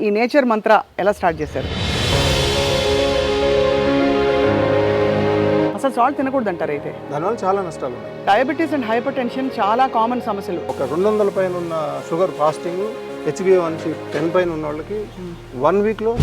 ఈ నేచర్ మంత్ర ఎలా స్టార్ట్ చేశారు? అసలు సాల్ట్ తినకూడదు అంటారు అయితే? దానివల్ల చాలా నష్టాలు ఉన్నాయి. డయాబెటీస్ అండ్ హైపర్ టెన్షన్ చాలా కామన్ సమస్యలు. ఒక 200 పైన ఉన్న షుగర్ ఫాస్టింగ్ HbA1c 10 పైన ఉన్న వాళ్ళకి 1 వీక్లో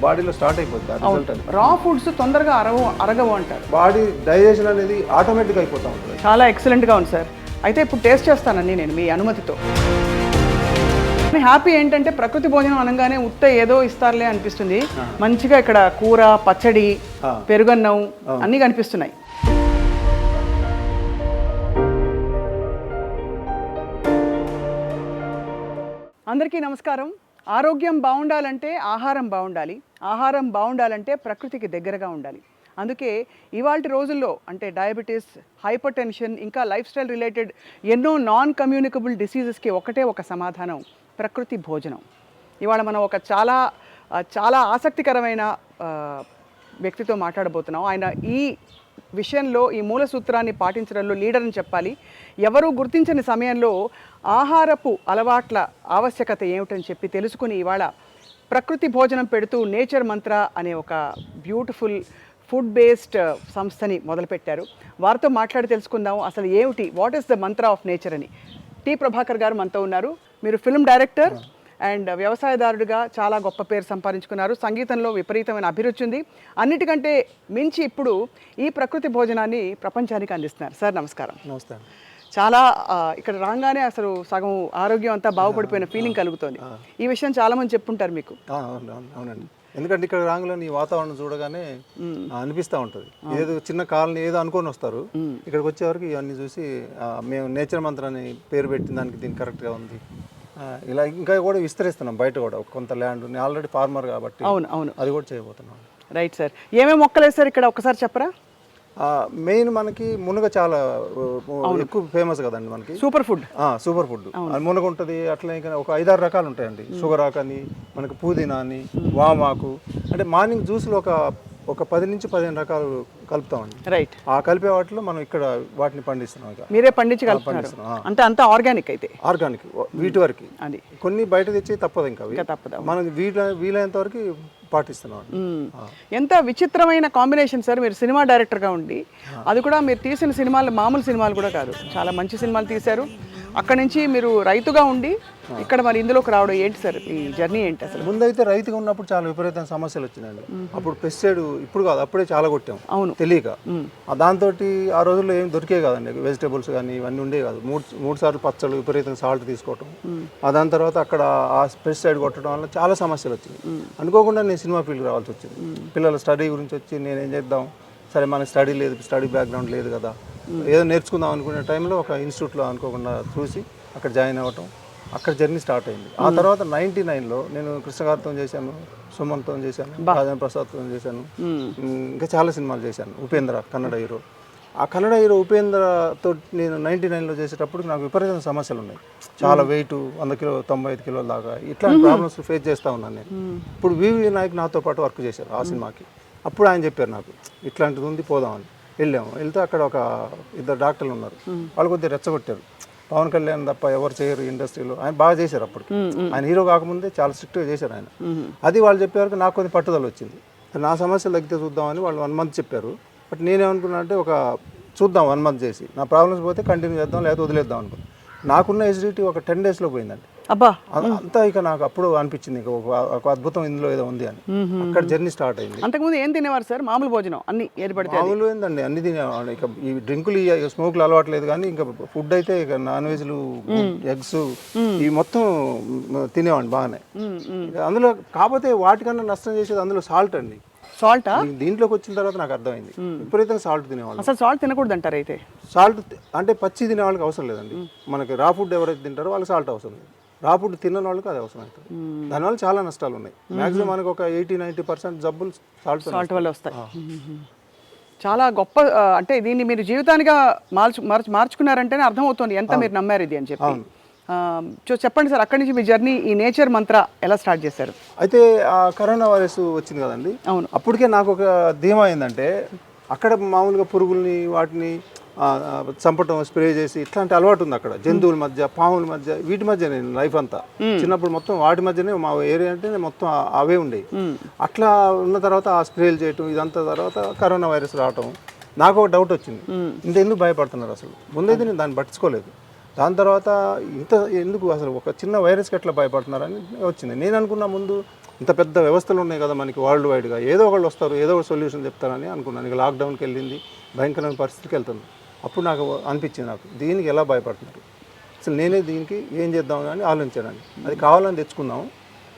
బాడీలో స్టార్ట్ అయిపోతుంది ఆ రిజల్ట్ అనేది. రా ఫుడ్స్ తొందరగా అరగవు అంటారు. బాడీ డైజెషన్ అనేది ఆటోమేటిక్గా అయిపోతూ ఉంటుంది. చాలా ఎక్సలెంట్గా ఉంది సార్. అయితే ఇప్పుడు టేస్ట్ చేస్తానండి నేను మీ అనుమతితో. హ్యాపీ ఏంటంటే ప్రకృతి భోజనం అనగానే ఉత్త ఏదో ఇస్తారులే అనిపిస్తుంది. మంచిగా ఇక్కడ కూర, పచ్చడి, పెరుగన్నం అన్నీ కనిపిస్తున్నాయి. అందరికీ నమస్కారం. ఆరోగ్యం బాగుండాలంటే ఆహారం బాగుండాలి, ఆహారం బాగుండాలంటే ప్రకృతికి దగ్గరగా ఉండాలి. అందుకే ఇవాళ రోజుల్లో అంటే డయాబెటీస్, హైపర్ టెన్షన్, ఇంకా లైఫ్ స్టైల్ రిలేటెడ్ ఎన్నో నాన్ కమ్యూనికబుల్ డిసీజెస్కి ఒకటే ఒక సమాధానం, ప్రకృతి భోజనం. ఇవాళ మనం ఒక చాలా ఆసక్తికరమైన వ్యక్తితో మాట్లాడబోతున్నాం. ఆయన ఈ విషయంలో, ఈ మూల సూత్రాన్ని పాటించడంలో లీడర్ అని చెప్పాలి. ఎవరూ గుర్తించని సమయంలో ఆహారపు అలవాట్ల ఆవశ్యకత ఏమిటని చెప్పి తెలుసుకుని ఇవాళ ప్రకృతి భోజనం పెడుతూ నేచర్ మంత్ర అనే ఒక బ్యూటిఫుల్ ఫుడ్ బేస్డ్ సంస్థని మొదలుపెట్టారు. వారితో మాట్లాడి తెలుసుకుందాం అసలు ఏమిటి, what is the Mantra of nature అని. టి ప్రభాకర్ గారు మనతో ఉన్నారు. మీరు ఫిల్మ్ డైరెక్టర్ అండ్ వ్యవసాయదారుడిగా చాలా గొప్ప పేరు సంపాదించుకున్నారు. సంగీతంలో విపరీతమైన అభిరుచి ఉంది. అన్నిటికంటే మించి ఇప్పుడు ఈ ప్రకృతి భోజనాన్ని ప్రపంచానికి అందిస్తున్నారు. సార్ నమస్కారం. నమస్తే. చాలా ఇక్కడ రాగానే అసలు సగం ఆరోగ్యం అంతా బాగుపడిపోయిన ఫీలింగ్ కలుగుతుంది. ఈ విషయం చాలా మంది చెప్పుంటారు మీకు. అవునండి, ఎందుకంటే ఇక్కడ రాంగులని వాతావరణం చూడగానే అనిపిస్తూ ఉంటుంది. ఏదో చిన్న కాలనీ ఏదో అనుకొని వస్తారు, ఇక్కడికి వచ్చేవరకు ఇవన్నీ చూసి మేము నేచర్ మంత్రాన్ని పేరు పెట్టిన దానికి దీనికి కరెక్ట్గా ఉంది. ఇలా ఇంకా కూడా విస్తరిస్తున్నాం బయట కూడా కొంత ల్యాండ్. నేను ఆల్రెడీ ఫార్మర్ కాబట్టి అవును అది కూడా చేయబోతున్నాం. Right sir. ఏమేమి మొక్కలు వేస్తారు ఇక్కడ ఒకసారి చెప్పరా? మెయిన్ మనకి మునగ చాలా ఎక్కువ ఫేమస్ కదండి మనకి. సూపర్ ఫుడ్ మునగ ఉంటుంది. అట్లా ఇంకా ఒక 5-6 రకాలు ఉంటాయండి. షుగర్ ఆకు అని, మనకి పుదీనా అని, వామాకు. అంటే మార్నింగ్ జ్యూస్లో ఒక 10 నుంచి 15 రకాలు కలుపుతామండి. రైట్. ఆ కలిపే వాటిలో మనం ఇక్కడ వాటిని పండిస్తున్నాం. మీరే పండించి పండిస్తున్నాం అంటే అంతా ఆర్గానిక్. అయితే ఆర్గానిక్ వీటి వరకు అది కొన్ని బయట తెచ్చి తప్పదు, ఇంకా తప్పదు. మనం వీలైనంత వరకు పాటిస్తున్నాం. ఎంత విచిత్రమైన కాంబినేషన్ సార్. మీరు సినిమా డైరెక్టర్గా ఉండి, అది కూడా మీరు తీసిన సినిమాలు మామూలు సినిమాలు కూడా కాదు, చాలా మంచి సినిమాలు తీశారు. అక్కడ నుంచి మీరు రైతుగా ఉండి ఇక్కడ మరి ఇందులోకి రావడం ఏంటి సార్, ఈ జర్నీ ఏంటి అసలు? ముందైతే రైతుగా ఉన్నప్పుడు చాలా విపరీతమైన సమస్యలు వచ్చినాయండి. అప్పుడు పెస్టిసైడ్ ఇప్పుడు కాదు, అప్పుడే చాలా కొట్టాం. అవును, తెలియక. దాంతో ఆ రోజుల్లో ఏం దొరికే కాదండి, వెజిటేబుల్స్ కానీ ఇవన్నీ ఉండే కాదు. మూడు సార్లు పచ్చళ్ళు, విపరీతంగా సాల్ట్ తీసుకోవటం. దాని తర్వాత అక్కడ ఆ పెస్టిసైడ్ కొట్టడం వల్ల చాలా సమస్యలు వచ్చింది. అనుకోకుండా నేను సినిమా ఫీల్డ్ రావాల్సి వచ్చింది. పిల్లల స్టడీ గురించి వచ్చి నేనేం చేద్దాం, సరే మనకి స్టడీ లేదు, స్టడీ బ్యాక్గ్రౌండ్ లేదు కదా, ఏదో నేర్చుకుందాం అనుకునే టైంలో ఒక ఇన్స్టిట్యూట్లో అనుకోకుండా చూసి అక్కడ జాయిన్ అవ్వటం, అక్కడ జర్నీ స్టార్ట్ అయింది. ఆ తర్వాత 99లో నేను కృష్ణ గారితో చేశాను, సుమన్తో చేశాను, రాజేంద్ర ప్రసాద్తో చేశాను, ఇంకా చాలా సినిమాలు చేశాను. ఉపేంద్ర కన్నడ హీరో. ఆ కన్నడ హీరో ఉపేంద్రతో నేను 99లో చేసేటప్పుడు నాకు విపరీతమైన సమస్యలు ఉన్నాయి. చాలా వెయిట్ 100 కిలో 95 కిలోల దాకా ఇట్లాంటి ప్రాబ్లమ్స్ ఫేస్ చేస్తూ ఉన్నాను నేను. ఇప్పుడు వివి నాయక్ నాతో పాటు వర్క్ చేశారు ఆ సినిమాకి. అప్పుడు ఆయన చెప్పారు నాకు ఇట్లాంటిది ఉంది, పోదామని. వెళ్తే అక్కడ ఒక 2 డాక్టర్లు ఉన్నారు. వాళ్ళు కొద్దిగా రెచ్చగొట్టారు. పవన్ కళ్యాణ్ తప్ప ఎవరు చేయరు ఇండస్ట్రీలో. ఆయన బాగా చేశారు అప్పుడు. ఆయన హీరో కాకముందే చాలా స్ట్రిక్ట్గా చేశారు ఆయన. అది వాళ్ళు చెప్పే వరకు నాకు కొంచెం పట్టుదల వచ్చింది. నా సమస్యలు తగ్గితే చూద్దామని వాళ్ళు 1 మంత్ చెప్పారు. బట్ నేనేమనుకున్నా అంటే ఒక చూద్దాం 1 మంత్ చేసి, నా ప్రాబ్లమ్స్ పోతే కంటిన్యూ చేద్దాం, లేకపోతే వదిలేద్దాం అనుకున్నాను. నాకున్న ఎసిడిటీ ఒక 10 డేస్లో పోయిందండి. అబ్బా, అంతా ఇక నాకు అప్పుడు అనిపించింది ఒక అద్భుతం ఇందులో ఏదో ఉంది అని. అక్కడ జర్నీ స్టార్ట్ అయింది. అంతకుముందు ఏం తినేవారు సార్? మామూలు భోజనం అన్ని ఏర్పడితే మామూలు ఏందండి, అన్ని తినేవాడు. ఇక ఈ డ్రింకులు, స్మోక్లు అలవాట్లేదు, కానీ ఇంకా ఫుడ్ అయితే ఇక నాన్ వెజ్లు, ఎగ్స్ ఇవి మొత్తం తినేవాడిని బాగానే. అందులో కాకపోతే వాటికన్నా నష్టం చేసేది అందులో సాల్ట్ అండి. సాల్టా? దీంట్లోకి వచ్చిన తర్వాత నాకు అర్థమైంది విపరీతంగా సాల్ట్ తినేవాళ్ళు. అసలు సాల్ట్ తినకూడదు అంటారు అయితే? సాల్ట్ అంటే పచ్చి తినే వాళ్ళకి అవసరం లేదండి. మనకి రా ఫుడ్ ఎవరైతే తింటారో వాళ్ళకి సాల్ట్ అవసరం లేదు. రా ఫుడ్ తిన్న వాళ్ళకి అది అవసరం అవుతుంది. దానివల్ల చాలా నష్టాలు ఉన్నాయి. మ్యాక్సిమం మనకు ఒక 80-90% జబ్బులు సాల్ట్ వల్ల వస్తాయి. చాలా గొప్ప అంటే దీన్ని మీరు జీవితానిగా మార్చుకున్నారంటేనే అర్థమవుతుంది ఎంత మీరు నమ్మారు ఇది అని చెప్పి. చెప్పండి సార్, అక్కడి నుంచి మీ జర్నీ ఈ నేచర్ మంత్ర ఎలా స్టార్ట్ చేశారు? అయితే ఆ కరోనా వైరస్ వచ్చింది కదండి. అవును. అప్పటికే నాకు ఒక ధీమా ఏంటంటే అక్కడ మామూలుగా పురుగుల్ని వాటిని చంపటం, స్ప్రే చేసి ఇట్లాంటి అలవాటు ఉంది అక్కడ. జంతువుల మధ్య, పాముల మధ్య, వీటి మధ్య నేను లైఫ్ అంతా చిన్నప్పుడు మొత్తం వాటి మధ్యనే మా ఏరియా అంటే మొత్తం అవే ఉండేవి. అట్లా ఉన్న తర్వాత ఆ స్ప్రేలు చేయటం ఇదంతా తర్వాత కరోనా వైరస్ రావటం నాకు ఒక డౌట్ వచ్చింది. ఇంత ఎందుకు భయపడుతున్నారు అసలు? ముందైతే నేను దాన్ని పట్టించుకోలేదు. దాని తర్వాత ఇంత ఎందుకు అసలు ఒక చిన్న వైరస్కి ఎట్లా భయపడుతున్నారని వచ్చింది. నేను అనుకున్న ముందు ఇంత పెద్ద వ్యవస్థలు ఉన్నాయి కదా మనకి వరల్డ్ వైడ్గా, ఏదో ఒకళ్ళు వస్తారు, ఏదో ఒక సొల్యూషన్ చెప్తారని అనుకున్నాను. ఇక లాక్డౌన్కి వెళ్ళింది, భయంకరమైన పరిస్థితికి వెళ్తుంది. అప్పుడు నాకు అనిపించింది, నాకు దీనికి ఎలా భయపడుతున్నారు అసలు, నేనే దీనికి ఏం చేద్దామని అని ఆలోచించానండి. అది కావాలని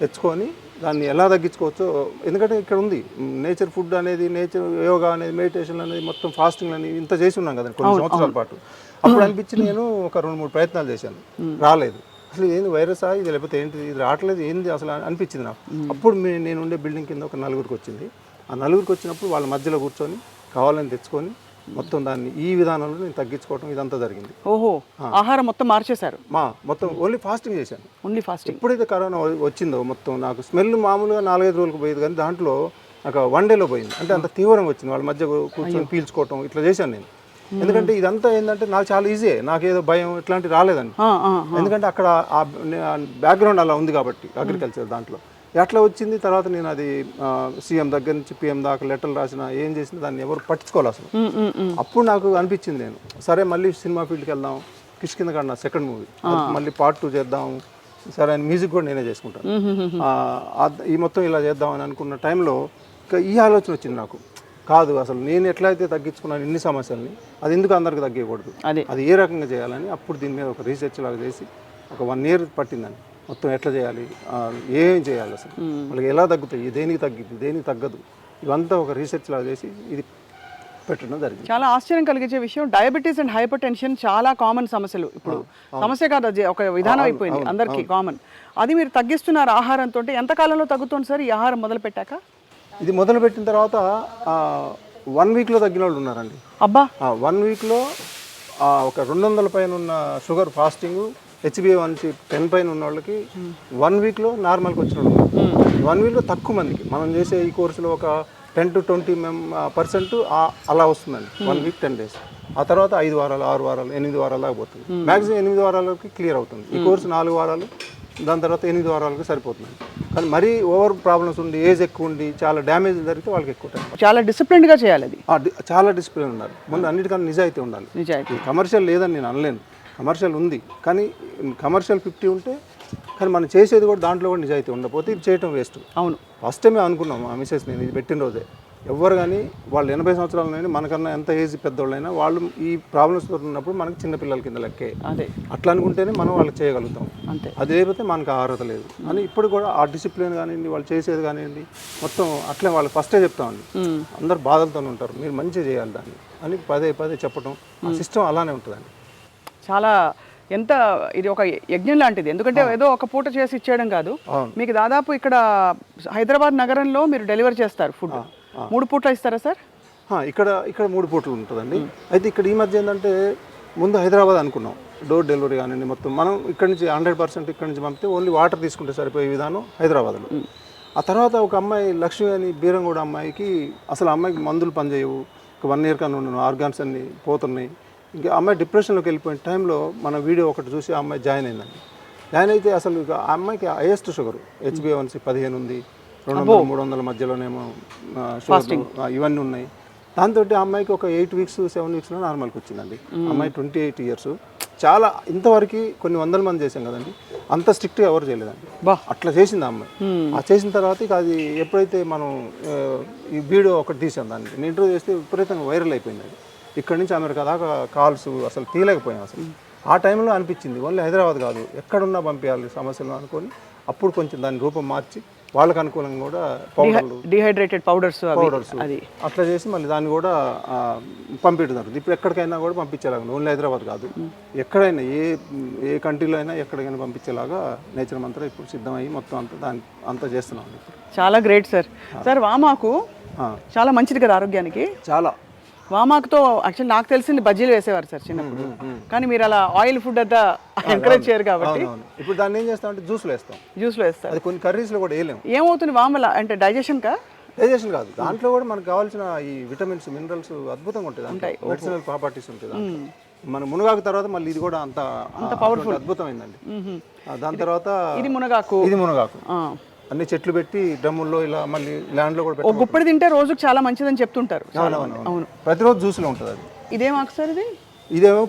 తెచ్చుకొని దాన్ని ఎలా తగ్గించుకోవచ్చో, ఎందుకంటే ఇక్కడ ఉంది నేచర్ ఫుడ్ అనేది, నేచర్ యోగా అనేది, మెడిటేషన్ అనేది, మొత్తం ఫాస్టింగ్ అనేది ఇంత చేసి ఉన్నాం కదండి కొన్ని సంవత్సరాల పాటు. అప్పుడు అనిపించింది, నేను ఒక 2-3 ప్రయత్నాలు చేశాను, రాలేదు. అసలు ఏంది వైరసా ఇది, లేకపోతే ఏంటి ఇది రావట్లేదు ఏంది అసలు అనిపించింది నాకు. అప్పుడు నేను ఉండే బిల్డింగ్ కింద ఒక 4 వచ్చింది. ఆ 4 వచ్చినప్పుడు వాళ్ళ మధ్యలో కూర్చొని కావాలని తెచ్చుకొని మొత్తం దాన్ని ఈ విధానంలో నేను తగ్గించుకోవడం ఇదంతా జరిగింది. ఓహో, ఆహారం మొత్తం మార్చేశారు? మొత్తం ఓన్లీ ఫాస్టింగ్ చేశాను. Only fasting. ఎప్పుడైతే కరోనా వచ్చిందో మొత్తం నాకు స్మెల్ మామూలుగా 4-5 రోజులకు పోయేది, కానీ దాంట్లో నాకు 1 డేలో పోయింది. అంటే అంత తీవ్రంగా వచ్చింది. వాళ్ళ మధ్య కూర్చొని పీల్చుకోవటం ఇట్లా చేశాను నేను. ఎందుకంటే ఇదంతా ఏంటంటే నాకు చాలా ఈజీ, నాకేదో భయం ఇట్లాంటివి రాలేదండి. ఎందుకంటే అక్కడ ఆ బ్యాక్గ్రౌండ్ అలా ఉంది కాబట్టి అగ్రికల్చర్ దాంట్లో ఎట్లా వచ్చింది. తర్వాత నేను అది సీఎం దగ్గర నుంచి PM దాకా లెటర్లు రాసిన, ఏం చేసినా దాన్ని ఎవరు పట్టించుకోవాలి అసలు. అప్పుడు నాకు అనిపించింది, నేను సరే మళ్ళీ సినిమా ఫీల్డ్కి వెళ్దాం, కిష్కింద నా సెకండ్ మూవీ మళ్ళీ Part 2 చేద్దాం, సరే అని మ్యూజిక్ కూడా నేనే చేసుకుంటాను, ఈ మొత్తం ఇలా చేద్దాం అని అనుకున్న టైంలో ఈ ఆలోచన వచ్చింది నాకు. కాదు అసలు నేను ఎట్లయితే తగ్గించుకున్నాను ఇన్ని సమస్యల్ని, అది ఎందుకు అందరికి తగ్గకూడదు, అది ఏ రకంగా చేయాలని అప్పుడు దీని మీద ఒక రీసెర్చ్ లాగా చేసి ఒక 1 year పట్టిందని. మొత్తం ఎట్లా చేయాలి, ఏం చేయాలి అసలు, వాళ్ళకి ఎలా తగ్గుతాయి, దేనికి తగ్గిద్ది, దేనికి తగ్గదు, ఇవంతా ఒక రీసెర్చ్ లాగా చేసి ఇది పెట్టడం జరిగింది. చాలా ఆశ్చర్యం కలిగించే విషయం, డయాబెటీస్ అండ్ హైపర్ టెన్షన్ చాలా కామన్ సమస్యలు. ఇప్పుడు సమస్య కాదు, అది ఒక విధానం అయిపోయింది అందరికీ కామన్. అది మీరు తగ్గిస్తున్నారు ఆహారంతో. ఎంత కాలంలో తగ్గుతుంది సార్ ఈ ఆహారం మొదలు పెట్టాక? ఇది మొదలు పెట్టిన తర్వాత 1 weekలో తగ్గిన వాళ్ళు ఉన్నారండి. అబ్బా, 1 weekలో ఒక 200 పైన ఉన్న షుగర్ ఫాస్టింగ్, HbA1c 10 పైన ఉన్న వాళ్ళకి 1 weekలో నార్మల్కి వచ్చిన వాళ్ళు. 1 weekలో తక్కువ మందికి మనం చేసే ఈ కోర్సులో ఒక 10-20% అలా వస్తుందండి. 1 week 10 days. ఆ తర్వాత 5 వారాలు, 6 వారాలు, 8 వారాలు దాకా పోతుంది. మ్యాక్సిమం 8 వారాలకి క్లియర్ అవుతుంది. ఈ కోర్సు 4 వారాలు, దాని తర్వాత 8 వారాలకు సరిపోతుంది. కానీ మరీ ఓవర్ ప్రాబ్లమ్స్ ఉండి, ఏజ్ ఎక్కువ ఉండి, చాలా డ్యామేజ్ జరిగితే వాళ్ళకి ఎక్కువ టైం. చాలా డిసిప్లిన్డ్గా చేయాలి అది. చాలా డిసిప్లిన్ ఉండాలి. ముందు అన్నిటికన్నా నిజాయితీ ఉండాలి. కమర్షియల్ లేదని నేను అనలేను, కమర్షియల్ ఉంది. కానీ కమర్షియల్ 50 ఉంటే, కానీ మనం చేసేది కూడా దాంట్లో కూడా నిజాయితీ ఉండకపోతే ఇది చేయటం వేస్ట్. అవును. ఫస్ట్ టైమే అనుకున్నాం మా మిసెస్ నేను, ఇది పెట్టిన రోజే ఎవరు కానీ వాళ్ళు 80 సంవత్సరాలైనా, మనకన్నా ఎంత ఏజ్ పెద్దోళ్ళైనా, వాళ్ళు ఈ ప్రాబ్లమ్స్ ఉన్నప్పుడు మనకి చిన్నపిల్లల కింద లెక్కే. అదే అట్లా అనుకుంటేనే మనం వాళ్ళకి చేయగలుగుతాం. అంతే. అది లేకపోతే మనకు అర్హత లేదు అని ఇప్పుడు కూడా ఆ డిసిప్లిన్ కానివ్వండి, వాళ్ళు చేసేది కానివ్వండి, మొత్తం అట్లే వాళ్ళకి ఫస్టే చెప్తామండి. అందరు బాధలతో ఉంటారు, మీరు మంచిగా చేయాలి దాన్ని అని పదే చెప్పడం. ఆ సిస్టమ్ అలానే ఉంటుందండి. చాలా ఎంత ఇది ఒక యజ్ఞం లాంటిది. ఎందుకంటే ఏదో ఒక పూట చేసి ఇచ్చేయడం కాదు, మీకు దాదాపు ఇక్కడ హైదరాబాద్ నగరంలో మీరు డెలివరీ చేస్తారు ఫుడ్. 3 పూట్ల ఇస్తారా సార్? ఇక్కడ 3 పూటలు ఉంటుందండి. అయితే ఇక్కడ ఈ మధ్య ఏంటంటే, ముందు హైదరాబాద్ అనుకున్నాం డోర్ డెలివరీ కానివ్వండి, మొత్తం మనం ఇక్కడ నుంచి 100% ఇక్కడ నుంచి పంపితే ఓన్లీ వాటర్ తీసుకుంటే సరిపోయే విధానం హైదరాబాద్లో. ఆ తర్వాత ఒక అమ్మాయి లక్ష్మి అని బీరంగూడ అమ్మాయికి, అసలు అమ్మాయికి మందులు పనిచేయవు, 1 year కన్నా ఉన్నాను, ఆర్గాన్స్ అన్ని పోతున్నాయి. ఇంకా అమ్మాయి డిప్రెషన్లోకి వెళ్ళిపోయిన టైంలో మన వీడియో ఒకటి చూసి ఆ అమ్మాయి జాయిన్ అయిందండి. జాయిన్ అయితే అసలు ఇక ఆ అమ్మాయికి హైయెస్ట్ షుగర్, HbA1c 15 ఉంది, 200-300 మధ్యలోనేమో షుగర్ ఇవన్నీ ఉన్నాయి. దాంతో ఆ అమ్మాయికి ఒక 8 weeks 7 weeksలో నార్మల్కి వచ్చిందండి. అమ్మాయి 28 years. చాలా ఇంతవరకు కొన్ని 100 మంది చేసాం కదండి, అంత స్ట్రిక్ట్గా ఎవరు చేయలేదండి. అట్లా చేసింది ఆ అమ్మాయి. ఆ చేసిన తర్వాత ఇక అది ఎప్పుడైతే మనం ఈ వీడియో ఒకటి తీసాం, దాన్ని నేను ఇంటర్వ్యూ చేస్తే విపరీతంగా వైరల్ అయిపోయింది. అది ఇక్కడి నుంచి అమెరికా దాకా కాల్స్ అసలు తీయలేకపోయాం అసలు. ఆ టైంలో అనిపించింది ఓన్లీ హైదరాబాద్ కాదు, ఎక్కడున్నా పంపించాలి సమస్యలు అనుకొని, అప్పుడు కొంచెం దాని రూపం మార్చి వాళ్ళకి అనుకూలంగా కూడా పౌడర్లు డిహైడ్రేటెడ్ పౌడర్స్ అది అట్లా చేసి మళ్ళీ దాన్ని కూడా పంపించడం జరుగుతుంది. ఇప్పుడు ఎక్కడికైనా కూడా పంపించేలాగా, ఓన్లీ హైదరాబాద్ కాదు, ఎక్కడైనా ఏ కంట్రీలో అయినా ఎక్కడికైనా పంపించేలాగా నేచర్ మంత్రం ఇప్పుడు సిద్ధమయ్యి మొత్తం అంతా చేస్తున్నాం ఇప్పుడు. చాలా గ్రేట్ సార్. సార్ వామాకు చాలా మంచిది కదా ఆరోగ్యానికి. చాలా. వామాకుతో యాక్చువల్లీ నాకు తెలిసింది బజ్జీలు వేసేవారు సార్ చిన్నప్పుడు, కానీ మీరు అలా ఆయిల్ ఫుడ్ అంతా ఎంకరేజ్ చేయరు కాబట్టి ఇప్పుడు దాన్ని ఏం చేస్తామంటే జ్యూస్లో వేస్తాం. అది కొన్ని కర్రీస్లో కూడా వేయలేము. ఏమవుతుంది వామల అంటే డైజెషన్ కాదు, దాంట్లో కూడా మనకు కావాల్సిన ఈ విటమిన్స్, మినరల్స్ అద్భుతంగా ఉంటాయి, మెడిసినల్ ప్రాపర్టీస్ ఉంటాయి. మన మునగాకు తర్వాత మళ్ళీ ఇది కూడా అంత పవర్ఫుల్, అద్భుతమైందండి. దాని తర్వాత ఇది మునగాకు అన్ని చెట్లు పెట్టి డ్రమ్ముల్లో ఇలా మళ్ళీ ల్యాండ్లో కూడా ఒక గుప్పడి తింటే రోజుకి చాలా మంచిదని చెప్తుంటారు. అవును, ప్రతిరోజు జ్యూస్లో ఉంటుంది అది. ఇదేం ఆకు సార్? ఇదేమో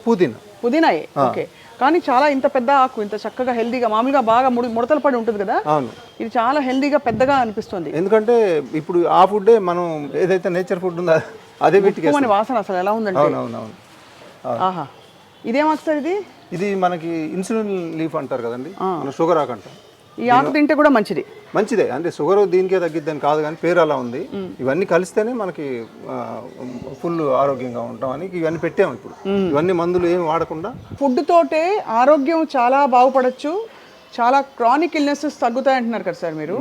పుదీనాయే. ఓకే, కానీ చాలా ఇంత పెద్ద ఆకు, ఇంత చక్కగా హెల్దీగా, మామూలుగా బాగా ముడతలు పడి ఉంటుంది కదా. అవును, ఇది చాలా హెల్దీగా పెద్దగా అనిపిస్తుంది. ఎందుకంటే ఇప్పుడు ఆ ఫుడ్డే మనం ఏదైతే నేచర్ ఫుడ్ ఉందో అదే వీటికి వాసన అసలు ఎలా ఉందంటే. అవునవును. ఆహా, ఇదేం ఆకు సార్? ఇది మనకి ఇన్సులిన్ లీఫ్ అంటారు కదండి, మన షుగర్ ఆకు అంటాం. ఈ ఆకు తింటే కూడా మంచిదే, అంటే షుగర్ దీనికే తగ్గిద్దని కాదు, కానీ పేరు అలా ఉంది. ఇవన్నీ కలిస్తేనే మనకి ఫుల్ ఆరోగ్యంగా ఉంటామని ఇవన్నీ పెట్టాము. ఇప్పుడు ఇవన్నీ మందులు ఏమి వాడకుండా ఫుడ్ తోటే ఆరోగ్యం చాలా బాగుపడచ్చు, చాలా క్రానిక్ ఇల్నెసెస్ తగ్గుతాయి అంటున్నారు కదా సార్ మీరు.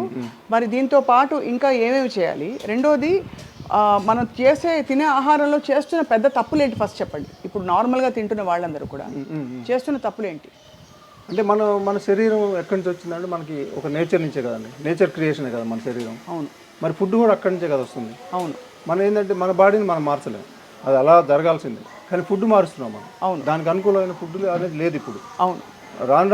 మరి దీంతో పాటు ఇంకా ఏమేమి చేయాలి? రెండోది, మనం తినే ఆహారంలో చేస్తున్న పెద్ద తప్పులేంటి ఫస్ట్ చెప్పండి. ఇప్పుడు నార్మల్గా తింటున్న వాళ్ళందరూ కూడా చేస్తున్న తప్పులేంటి? అంటే మన శరీరం ఎక్కడి నుంచి వచ్చిందంటే మనకి ఒక నేచర్ నుంచే కదండి, నేచర్ క్రియేషనే కదా మన శరీరం. అవును. మరి ఫుడ్ కూడా అక్కడి నుంచే కదా వస్తుంది. అవును. మనం ఏంటంటే మన బాడీని మనం మార్చలేము, అది అలా జరగాల్సిందే, కానీ ఫుడ్ మారుస్తున్నాం మనం. అవును. దానికి అనుకూలమైన ఫుడ్ అనేది లేదు ఇప్పుడు. అవును.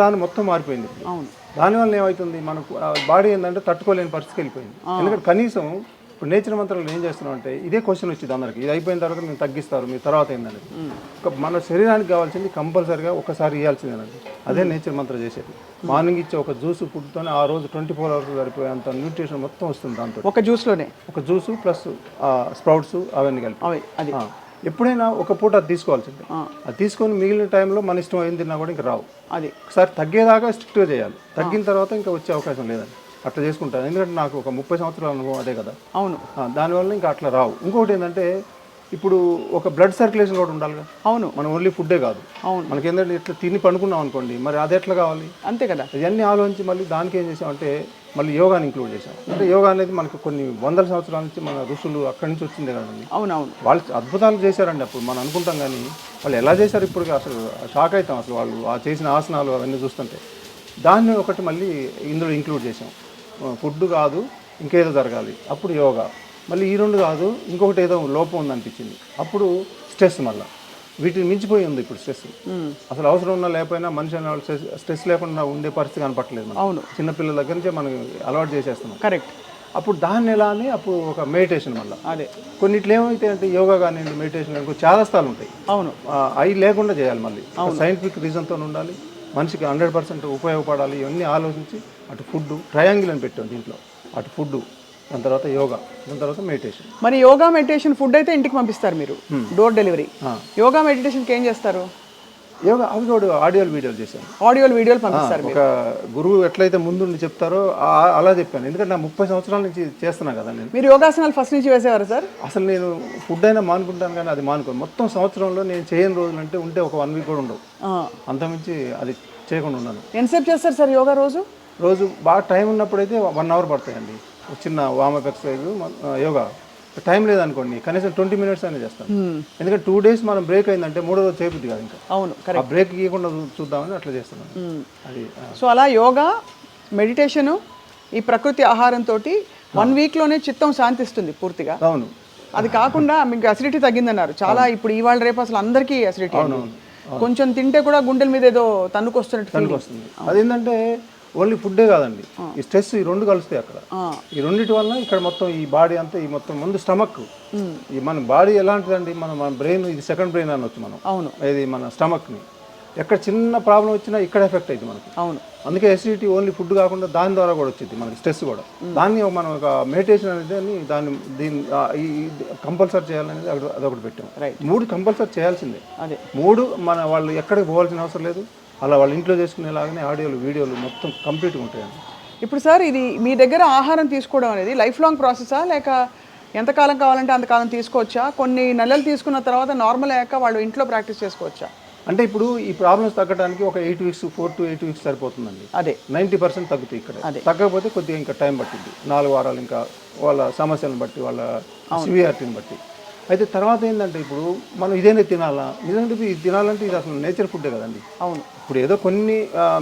రాను మొత్తం మారిపోయింది. అవును. దానివల్ల ఏమవుతుంది, మనకు బాడీ ఏంటంటే తట్టుకోలేని పరిస్థితికి వెళ్ళిపోయింది. ఎందుకంటే కనీసం ఇప్పుడు నేచర్ మంత్రాలు ఏం చేస్తున్నాం అంటే ఇదే క్వశ్చన్ వచ్చింది అందరికి, ఇది అయిపోయిన తర్వాత మేము తగ్గిస్తారు, మీ తర్వాత ఏంటంటే మన శరీరానికి కావాల్సింది కంపల్సరీగా ఒకసారి ఇవ్వాల్సిందేనండి. అదే నేచర్ మంత్రం చేసేది. మార్నింగ్ ఇచ్చే ఒక జ్యూస్ ఫుడ్తోనే ఆ రోజు 24 hours సరిపోయేంత న్యూట్రిషన్ మొత్తం వస్తుంది దాంతో. ఒక జ్యూస్ ప్లస్ స్ప్రౌట్స్ అవన్నీ కలిపి. ఎప్పుడైనా ఒక పూట అది తీసుకోవాల్సిందే. అది తీసుకొని మిగిలిన టైంలో మన ఇష్టం ఏం తిన్నా కూడా ఇంకా రావు. అది ఒకసారి తగ్గేదాకా స్ట్రిక్ట్గా చేయాలి, తగ్గిన తర్వాత ఇంకా వచ్చే అవకాశం లేదండి. అట్లా చేసుకుంటాను, ఎందుకంటే నాకు ఒక 30 సంవత్సరాల అనుభవం అదే కదా. అవును. దానివల్ల ఇంకా అట్లా రావు. ఇంకొకటి ఏంటంటే ఇప్పుడు ఒక బ్లడ్ సర్క్యులేషన్ కూడా ఉండాలిగా. అవును. మనం ఓన్లీ ఫుడ్డే కాదు. అవును. మనకి ఏంటంటే ఇట్లా తిని పడుకున్నాం అనుకోండి, మరి అది ఎట్లా కావాలి? అంతే కదా. ఇవన్నీ ఆలోచించి మళ్ళీ దానికి ఏం చేసామంటే మళ్ళీ యోగాని ఇంక్లూడ్ చేసాం. అంటే యోగా అనేది మనకు కొన్ని వందల సంవత్సరాల నుంచి మన ఋషులు అక్కడి నుంచి వచ్చిందే కదండి. అవునవును. వాళ్ళు అద్భుతాలు చేశారండి అప్పుడు, మనం అనుకుంటాం, కానీ వాళ్ళు ఎలా చేశారు ఇప్పుడు అసలు షాక్ అవుతాం. అసలు వాళ్ళు చేసిన ఆసనాలు అవన్నీ చూస్తుంటే దాన్ని ఒకటి మళ్ళీ ఇందులో ఇంక్లూడ్ చేసాం. ఫుడ్ కాదు, ఇంకేదో జరగాలి, అప్పుడు యోగా. మళ్ళీ ఈ రెండు కాదు, ఇంకొకటి ఏదో లోపం ఉందనిపించింది, అప్పుడు స్ట్రెస్. మళ్ళీ వీటిని మించిపోయి ఉంది ఇప్పుడు స్ట్రెస్. అసలు అవసరం ఉన్నా లేకపోయినా మనిషి అనే వాళ్ళు స్ట్రెస్ లేకుండా ఉండే పరిస్థితి కనపట్లేదు. అవును. చిన్నపిల్లల దగ్గర నుంచే మనం అలవాటు చేసేస్తున్నాం. కరెక్ట్. అప్పుడు దాన్ని ఎలా అని అప్పుడు ఒక మెడిటేషన్ వల్ల అదే కొన్నిట్లు ఏమైతే అంటే యోగా కానివ్వండి, మెడిటేషన్ కానీ చాలా స్థాలు ఉంటాయి. అవును. అవి లేకుండా చేయాలి, మళ్ళీ సైంటిఫిక్ రీజన్తో ఉండాలి, మనిషికి 100% ఉపయోగపడాలి. ఇవన్నీ ఆలోచించి అటు ఫుడ్ ట్రయాంగిల్ అని పెట్టాం దీంట్లో, అటు ఫుడ్, దాని తర్వాత యోగా, దాని తర్వాత మెడిటేషన్. మరి యోగా మెడిటేషన్ ఫుడ్ అయితే ఇంటికి పంపిస్తారు మీరు, డోర్ డెలివరీ. యోగా మెడిటేషన్కి ఏం చేస్తారు? యోగా అవి కూడా ఆడియోలు వీడియోలు చేశాను. వీడియోలు పంపిస్తారు. ఒక గురువు ఎట్లయితే ముందుండి చెప్తారో అలా చెప్పాను, ఎందుకంటే నా 30 సంవత్సరాల నుంచి చేస్తున్నాను కదా నేను. మీరు యోగాసనాలు ఫస్ట్ నుంచి వేసేవారు సార్? అసలు నేను ఫుడ్ అయినా మానుకుంటాను, కానీ అది మానుకోను. మొత్తం సంవత్సరంలో నేను చేయని రోజులు అంటే ఉంటే ఒక 1 week కూడా ఉండవు, అంతమించి అది చేయకుండా ఉన్నాను. ఎంతసేపు చేస్తారు సార్ యోగా? రోజు బాగా టైం ఉన్నప్పుడైతే 1 hour పడతాయండి. చిన్న వార్మప్ ఎక్సర్సైజ్, యోగా. టైం లేదనుకోండి కనీసం 20 minutes అయినా చేస్తాను, ఎందుకంటే 2 days మనం బ్రేక్ అయిందంటే 3వ రోజు చేయబుద్ది కాదు ఇంకా. అవును, ఆ బ్రేక్ ఇవ్వకుండా చూద్దామని అట్లా చేస్తున్నాను అది. సో అలా యోగా, మెడిటేషను, ఈ ప్రకృతి ఆహారంతో 1 weekలోనే చిత్తం శాంతిస్తుంది పూర్తిగా. అవును. అది కాకుండా మీకు అసిడిటీ తగ్గిందన్నారు చాలా. ఇప్పుడు ఇవాళ రేపు అసలు అందరికీ అసిడిటీ, కొంచెం తింటే కూడా గుండెల మీద ఏదో తన్నుకొస్తున్నట్టు వస్తుంది. అదేంటంటే ఓన్లీ ఫుడ్డే కాదండి, ఈ స్ట్రెస్, ఈ రెండు కలుస్తాయి అక్కడ. ఈ రెండింటి వల్ల ఇక్కడ మొత్తం ఈ బాడీ అంతా, ఈ మొత్తం ముందు స్టమక్, ఈ మన బాడీ ఎలాంటిదండి, మన బ్రెయిన్, ఇది సెకండ్ బ్రెయిన్ అనొచ్చు మనం. అవును. ఇది మన స్టమక్ని ఎక్కడ చిన్న ప్రాబ్లం వచ్చినా ఇక్కడ ఎఫెక్ట్ అవుతుంది మనకి. అవును. అందుకే ఎసిడిటీ ఓన్లీ ఫుడ్ కాకుండా దాని ద్వారా కూడా వచ్చింది మనకి, స్ట్రెస్ కూడా. దాన్ని మనం ఒక మెడిటేషన్ అనేది దీన్ని కంపల్సరీ చేయాలనేది అదొకటి పెట్టాం. 3 కంపల్సరీ చేయాల్సిందే. 3 వాళ్ళు ఎక్కడికి పోవాల్సిన అవసరం లేదు, అలా వాళ్ళ ఇంట్లో చేసుకునేలాగానే ఆడియోలు, వీడియోలు మొత్తం కంప్లీట్గా ఉంటాయండి. ఇప్పుడు సార్ ఇది మీ దగ్గర ఆహారం తీసుకోవడం అనేది లైఫ్ లాంగ్ ప్రాసెసా లేక ఎంతకాలం కావాలంటే అంతకాలం తీసుకోవచ్చా, కొన్ని నెలలు తీసుకున్న తర్వాత నార్మల్ అయ్యాక వాళ్ళు ఇంట్లో ప్రాక్టీస్ చేసుకోవచ్చా? అంటే ఇప్పుడు ఈ ప్రాబ్లమ్స్ తగ్గడానికి ఒక 8 వీక్స్ 4 to 8 వీక్స్ సరిపోతుందండి. అదే 90% తగ్గుతాయి ఇక్కడ. తగ్గకపోతే కొద్దిగా ఇంకా టైం పట్టింది, 4 వారాలు, ఇంకా వాళ్ళ సమస్యలను బట్టి వాళ్ళ సివియారిటీని బట్టి. అయితే తర్వాత ఏంటంటే ఇప్పుడు మనం ఇదేనే తినాలా, నిజంగా ఇది తినాలంటే ఇది అసలు నేచర్ ఫుడ్డే కదండి. అవును. ఇప్పుడు ఏదో కొన్ని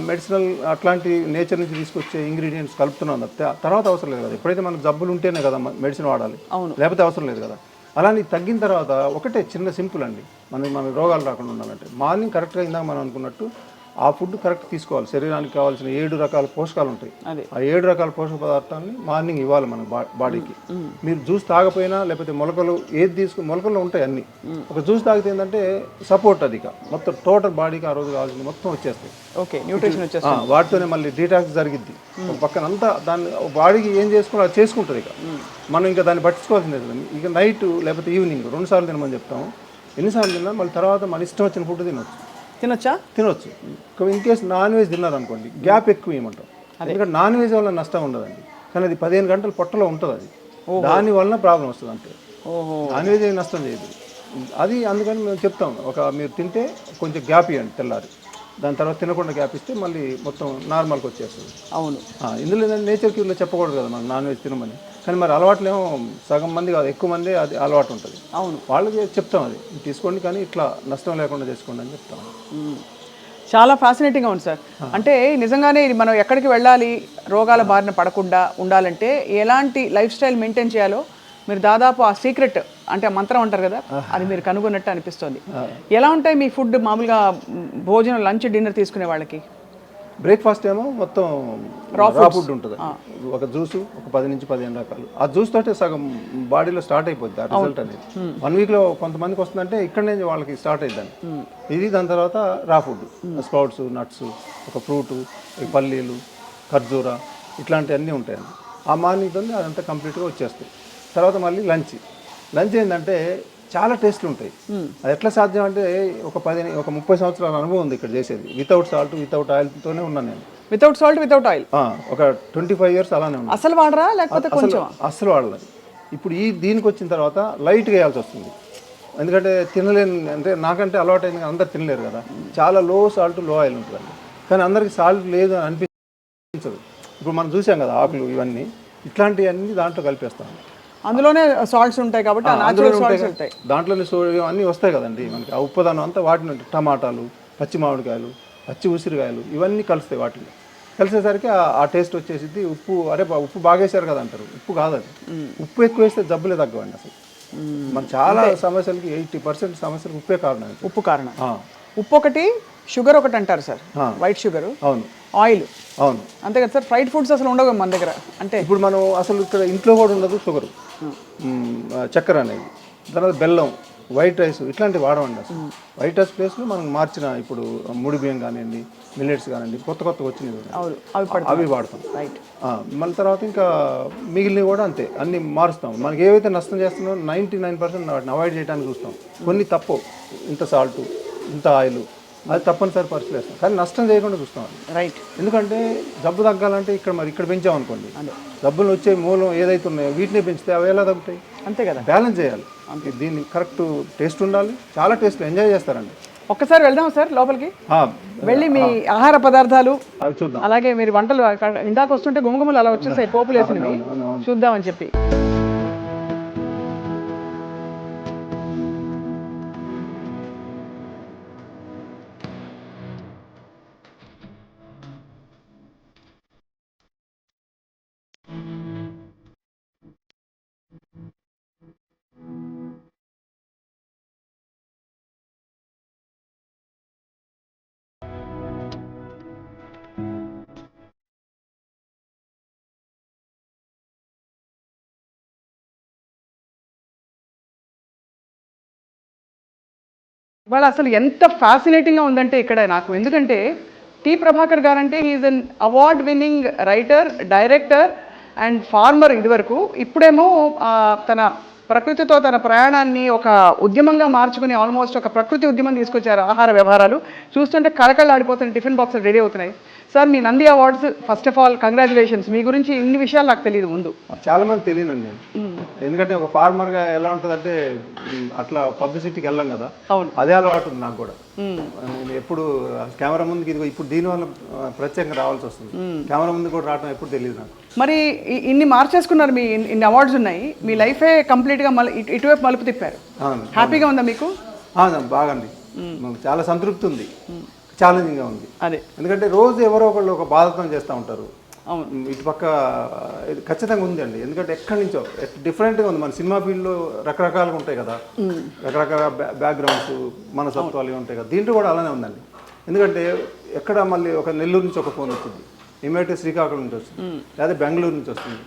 మెడిసినల్ అట్లాంటి నేచర్ నుంచి తీసుకొచ్చే ఇంగ్రీడియంట్స్ కలుపుతున్నాం తప్పితే తర్వాత అవసరం లేదు కదా. ఎప్పుడైతే మనకు జబ్బులు ఉంటేనే కదా మెడిసిన్ వాడాలి, లేకపోతే అవసరం లేదు కదా. అలానే తగ్గిన తర్వాత ఒకటే చిన్న సింపుల్ అండి, మన రోగాలు రాకుండా ఉండాలంటే మార్నింగ్ కరెక్ట్గా ఇందాక మనం అనుకున్నట్టు ఆ ఫుడ్ కరెక్ట్ తీసుకోవాలి. శరీరానికి కావాల్సిన 7 రకాల పోషకాలు ఉంటాయి. ఆ 7 రకాల పోషక పదార్థాలని మార్నింగ్ ఇవ్వాలి మన బాడీకి. మీరు జ్యూస్ తాగపోయినా లేకపోతే మొలకలు ఏది మొలకల్లో ఉంటాయి అన్ని. ఒక జ్యూస్ తాగితే ఏంటంటే సపోర్ట్ అది మొత్తం టోటల్ బాడీకి ఆ రోజు కావాల్సింది మొత్తం వచ్చేస్తాయి. ఓకే, న్యూట్రిషన్ వచ్చేస్తుంది. వాటితోనే మళ్ళీ డీటాక్స్ జరిగిద్ది. ఒక పక్కన అంతా దాన్ని బాడీకి ఏం చేసుకోవాలో అది చేసుకుంటుంది. మనం ఇంకా దాన్ని పట్టించుకోవాల్సిందే. ఇక నైట్ లేకపోతే ఈవినింగ్ 2 సార్లు తినమని చెప్తాము. ఎన్నిసార్లు తిన్నా మళ్ళీ తర్వాత మన ఇష్టం వచ్చిన ఫుడ్ తినొచ్చు. ఇన్ కేసు నాన్ వెజ్ తిన్నారనుకోండి గ్యాప్ ఎక్కువ ఇవ్వమంటాం. ఎందుకంటే నాన్ వెజ్ వల్ల నష్టం ఉండదండి, కానీ అది 15 గంటలు పొట్టలో ఉంటుంది. అది దానివల్ల ప్రాబ్లం వస్తుంది. అంటే నాన్ వెజ్ ఏమి నష్టం చేయదు అది. అందుకని మేము చెప్తాం, మీరు తింటే కొంచెం గ్యాప్ ఇవ్వండి తెల్లారి, దాని తర్వాత తినకుండా గ్యాప్ ఇస్తే మళ్ళీ మొత్తం నార్మల్కి వచ్చేస్తుంది. అవును. ఇందులో ఏంటంటే నేచర్ క్యూర్లో చెప్పకూడదు కదా మనం నాన్ వెజ్ తినమని, కానీ మరి అలవాట్లేమో సగం మంది కాదు ఎక్కువ మంది అది అలవాటు ఉంటుంది. అవును, వాళ్ళకి చెప్తాం అది తీసుకోండి కానీ ఇట్లా నష్టం లేకుండా చేసుకోండి అని చెప్తాం. చాలా ఫ్యాసినేటింగ్గా ఉంది సార్. అంటే నిజంగానే ఇది మనం ఎక్కడికి వెళ్ళాలి, రోగాల బారిన పడకుండా ఉండాలంటే ఎలాంటి లైఫ్ స్టైల్ మెయింటైన్ చేయాలో మీరు దాదాపు ఆ సీక్రెట్ అంటే మంత్రం అంటారు కదా, అది మీరు కనుగొన్నట్టు అనిపిస్తుంది. ఎలా ఉంటాయి మీ ఫుడ్ మామూలుగా భోజనం, లంచ్, డిన్నర్ తీసుకునే వాళ్ళకి? బ్రేక్ఫాస్ట్ ఏమో మొత్తం రా ఫుడ్ ఉంటుంది. ఒక జ్యూసు, ఒక 10 నుంచి 15 రకాలు. ఆ జ్యూస్ తోటే సగం బాడీలో స్టార్ట్ అయిపోద్ది ఆ రిజల్ట్ అనేది. 1 వీక్లో కొంతమందికి వస్తుందంటే ఇక్కడ నుంచి వాళ్ళకి స్టార్ట్ అయిద్దండి ఇది. దాని తర్వాత రా ఫుడ్, స్ప్రౌట్స్, నట్స్, ఒక ఫ్రూటు, పల్లీలు, ఖర్జూరా, ఇట్లాంటివన్నీ ఉంటాయండి. ఆ మార్నింగ్ తోనే అదంతా కంప్లీట్గా వచ్చేస్తాయి. తర్వాత మళ్ళీ లంచ్ ఏంటంటే చాలా టేస్ట్లు ఉంటాయి. అది ఎట్లా సాధ్యం అంటే ఒక 30 సంవత్సరాల అనుభవం ఉంది ఇక్కడ చేసేది. వితౌట్ సాల్ట్, వితౌట్ ఆయిల్తోనే ఉన్నాను నేను. వితౌట్ సాల్ట్, వితౌట్ ఆయిల్ ఒక 25 years అలానే ఉన్నాను. అసలు వాడరా లేకపోతే కొంచెం? అసలు వాడలేదు. ఇప్పుడు దీనికి వచ్చిన తర్వాత లైట్గా వేయాల్సి వస్తుంది. ఎందుకంటే తినలేని, అంటే నాకంటే అలవాటు అయింది, అందరు తినలేరు కదా. చాలా లో సాల్ట్, లో ఆయిల్ ఉంటుందండి. కానీ అందరికి సాల్ట్ లేదు అని అనిపించదు. ఇప్పుడు మనం చూసాం కదా ఆకులు, ఇవన్నీ ఇట్లాంటివన్నీ దాంట్లో కలిపేస్తాం. అందులోనే సాల్ట్స్ ఉంటాయి కాబట్టి దాంట్లోనే సోడియం అన్నీ వస్తాయి కదండి మనకి. ఆ ఉప్పుదానం అంతా వాటిని, టమాటాలు, పచ్చి మామిడికాయలు, పచ్చి ఉసిరికాయలు ఇవన్నీ కలుస్తాయి. వాటిని కలిసేసరికి ఆ టేస్ట్ వచ్చేసింది. ఉప్పు బాగేశారు కదా అంటారు. ఉప్పు కాదు అది. ఉప్పు ఎక్కువ వేస్తే జబ్బులే తగ్గవండి అసలు. మన చాలా సమస్యలకి 80% సమస్యలకు ఉప్పే కారణం. ఉప్పు కారణం. ఉప్పు ఒకటి, షుగర్ ఒకటి అంటారు సార్, వైట్ షుగర్. అవును. ఆయిల్. అవును. అంతే కదా సార్. ఫ్రైడ్ ఫుడ్స్ అసలు ఉండవు మన దగ్గర. అంటే ఇప్పుడు మనం అసలు ఇక్కడ ఇంట్లో కూడా ఉండదు షుగర్, చక్కెర అనేది. తర్వాత బెల్లం, వైట్ రైస్ ఇట్లాంటివి వాడమండి అసలు. వైట్ రైస్ ప్లేస్లో మనం మార్చిన ఇప్పుడు ముడి బియ్యం కానివ్వండి, మిల్లెట్స్ కానివ్వండి, కొత్తగా వచ్చినవి అవి వాడతాం. మళ్ళీ తర్వాత ఇంకా మిగిలినవి కూడా అంతే, అన్ని మారుస్తాం. మనకి ఏవైతే నష్టం చేస్తున్నామో 99% వాటిని అవాయిడ్ చేయడానికి చూస్తాం. కొన్ని తప్పు, ఇంత సాల్ట్, ఇంత ఆయిల్, అది తప్పనిసరి పరిస్థితి వేస్తాం, కానీ నష్టం చేయకుండా చూస్తాం. రైట్. ఎందుకంటే జబ్బు తగ్గాలంటే ఇక్కడ పెంచామనుకోండి, జబ్బులు వచ్చే మూలం ఏదైతే ఉన్నాయో వీటిని పెంచితే అవి ఎలా తగ్గుతాయి? అంతే కదా. బ్యాలెన్స్ చేయాలి. దీన్ని కరెక్ట్ టేస్ట్ ఉండాలి. చాలా టేస్ట్ ఎంజాయ్ చేస్తారండి. ఒక్కసారి వెళ్దాం సార్ లోపలికి, వెళ్ళి మీ ఆహార పదార్థాలు అవి చూద్దాం. అలాగే మీరు వంటలు ఇందాక వస్తుంటే గుమగుమలు అలా వచ్చేసాయి, పోపులు వేసినవి చూద్దామని చెప్పి. ఇవాళ అసలు ఎంత ఫ్యాసినేటింగ్గా ఉందంటే ఇక్కడ నాకు, ఎందుకంటే టి ప్రభాకర్ గారు అంటే he's an award winning writer, director and former ఇదివరకు. ఇప్పుడేమో తన ప్రకృతితో తన ప్రయాణాన్ని ఒక ఉద్యమంగా మార్చుకుని ఆల్మోస్ట్ ఒక ప్రకృతి ఉద్యమం తీసుకొచ్చారు. ఆహార వ్యవహారాలు చూస్తుంటే కళకళలాడిపోతున్న టిఫిన్ బాక్సులు రెడీ అవుతున్నాయి. సార్ మీ Nandi awards first of all congratulations. మీ గురించి ఇన్ని విషయాలు నాకు తెలియదు ముందు. చాలా మంది తెలియనండి నేను, ఎందుకంటే ఒక ఫార్మర్గా ఎలా ఉంటుందంటే అట్లా పబ్లిసిటీకి వెళ్ళాం కదా, అవును, అదే అలవాటు ఉంది నాకు కూడా. నేను ఎప్పుడు కెమెరా ముందుకి ఇదిగో ఇప్పుడు దీనివల్ల ప్రత్యేకంగా రావాల్సి వస్తుంది, కెమెరా ముందు కూడా రావడం ఎప్పుడు తెలియదు నాకు. మరి ఇన్ని మార్చేసుకున్నారు, మీ ఇన్ని అవార్డ్స్ ఉన్నాయి, మీ లైఫే కంప్లీట్గా ఇటువైపు మలుపు తిప్పారు. హ్యాపీగా ఉందా మీకు? బాగా అండి, చాలా సంతృప్తి ఉంది, ఛాలెంజింగ్గా ఉంది. అదే, ఎందుకంటే రోజు ఎవరో ఒకళ్ళు ఒక బాధతో చేస్తూ ఉంటారు. అవును, ఇటుపక్క ఇది ఖచ్చితంగా ఉంది అండి, ఎందుకంటే ఎక్కడి నుంచో డిఫరెంట్గా ఉంది. మన సినిమా ఫీల్డ్లో రకరకాలుగా ఉంటాయి కదా, రకరకాల బ్యాక్గ్రౌండ్స్ మనసత్వాలు ఉంటాయి కదా, దీంట్లో కూడా అలానే ఉందండి. ఎందుకంటే ఎక్కడ మళ్ళీ ఒక నెల్లూరు నుంచి ఒక ఫోన్ వచ్చింది, ఇమీడియట్ శ్రీకాకుళం నుంచి వస్తుంది, లేదా బెంగళూరు నుంచి వస్తుంది,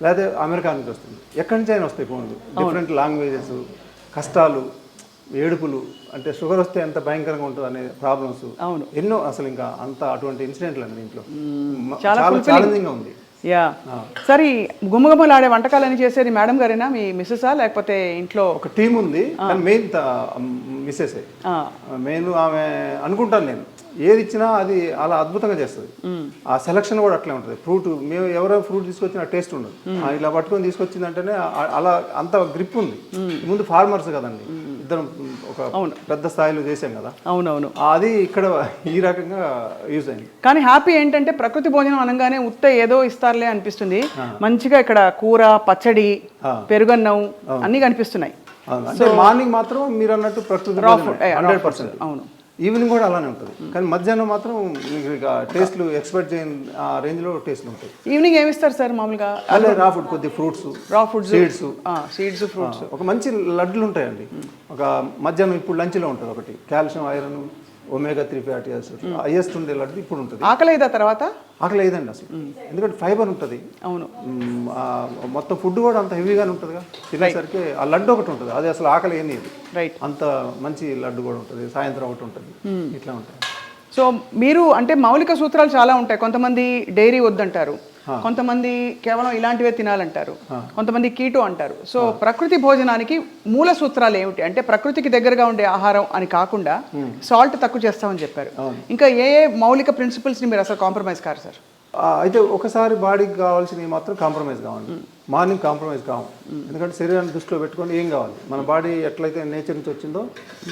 లేదా అమెరికా నుంచి వస్తుంది, ఎక్కడి నుంచి అయినా వస్తాయి ఫోన్లు. డిఫరెంట్ లాంగ్వేజెస్, కష్టాలు, ఏడుపులు, అంటే షుగర్ వస్తే ఎంత భయంకరంగా ఉంటుంది అనే ప్రాబ్లమ్స్ ఎన్నో. అసలు ఇంకా అంత అటువంటి ఇన్సిడెంట్లు అండి దీంట్లో, చాలా ఛాలెంజింగ్గా ఉంది. యా, సరే గుమ్మగుమ్మలాడే వంటకాలని చేసేది మేడం గారేనా, మీ మిస్సెసా, లేకపోతే ఇంట్లో ఒక టీం ఉంది, కానీ మెయిన్ మిస్సెస్. మెయిన్ ఆమె అనుకుంటాను నేను, ఏది ఇచ్చినా అది అలా అద్భుతంగా చేస్తుంది. ఆ సెలక్షన్ కూడా అట్లే ఉంటుంది. ఫ్రూట్ మేము ఎవరైనా ఫ్రూట్ తీసుకొచ్చినా టేస్ట్ ఉండదు, ఇలా పట్టుకొని తీసుకొచ్చిందంటేనే అలా అంత గ్రిప్ ఉంది. ముందు ఫార్మర్స్ కదండి, ఇద్దరం ఒక పెద్ద స్థాయిలో చేసాం కదా. అవునవును, అది ఇక్కడ ఈ రకంగా యూజ్ అయింది. కానీ హ్యాపీ ఏంటంటే ప్రకృతి భోజనం అనగానే ఉత్త ఏదో ఇస్తారులే అనిపిస్తుంది, మంచిగా ఇక్కడ కూర, పచ్చడి, పెరుగన్నం అన్నీ కనిపిస్తున్నాయి. అంటే మార్నింగ్ మాత్రం మీరు అన్నట్టు ప్రకృతి 100%. అవును, ఈవినింగ్ కూడా అలానే ఉంటుంది, కానీ మధ్యాహ్నం మాత్రం టేస్ట్లు ఎక్స్పెక్ట్ చేయని ఆ రేంజ్లో టేస్ట్లు ఉంటాయి. ఈవినింగ్ ఏమి ఇస్తారు సార్ మామూలుగా? అదే రా ఫుడ్, కొద్ది ఫ్రూట్స్, రా ఫుడ్, సీడ్స్, ఫ్రూట్స్, ఒక మంచి లడ్డులు ఉంటాయండి. ఒక మధ్యాహ్నం ఇప్పుడు లంచ్లో ఉంటుంది ఒకటి, calcium, iron, omega 3 fatty acids highest ఉండే లడ్డు ఇప్పుడు ఉంటుంది. ఆకలి అయిదా తర్వాత? ఆకలి అయ్యేదండి అసలు, ఎందుకంటే ఫైబర్ ఉంటుంది. అవును, మొత్తం ఫుడ్ కూడా అంత హెవీగానే ఉంటుందిగా, తినేసరికి ఆ లడ్డు ఒకటి ఉంటుంది, అది అసలు ఆకలి ఏంది రైట్. అంత మంచి లడ్డు కూడా ఉంటుంది, సాయంత్రం ఒకటి ఉంటుంది, ఇట్లా ఉంటుంది. సో మీరు అంటే మౌలిక సూత్రాలు చాలా ఉంటాయి. కొంతమంది డైరీ వద్దంటారు, కొంతమంది కేవలం ఇలాంటివే తినాలంటారు, కొంతమంది కీటో అంటారు. సో ప్రకృతి భోజనానికి మూల సూత్రాలు ఏమిటి అంటే, ప్రకృతికి దగ్గరగా ఉండే ఆహారం అని కాకుండా సాల్ట్ తక్కువ చేస్తామని చెప్పారు. ఇంకా ఏ మౌలిక ప్రిన్సిపల్స్ని మీరు అసలు కాంప్రమైజ్ కారు సార్? అయితే ఒకసారి బాడీకి కావాల్సినవి మాత్రం కాంప్రమైజ్ కావాలి, మార్నింగ్ కాంప్రమైజ్ కావాలి. ఎందుకంటే శరీరాన్ని దృష్టిలో పెట్టుకొని ఏం కావాలి, మన బాడీ ఎట్లయితే నేచర్ నుంచి వచ్చిందో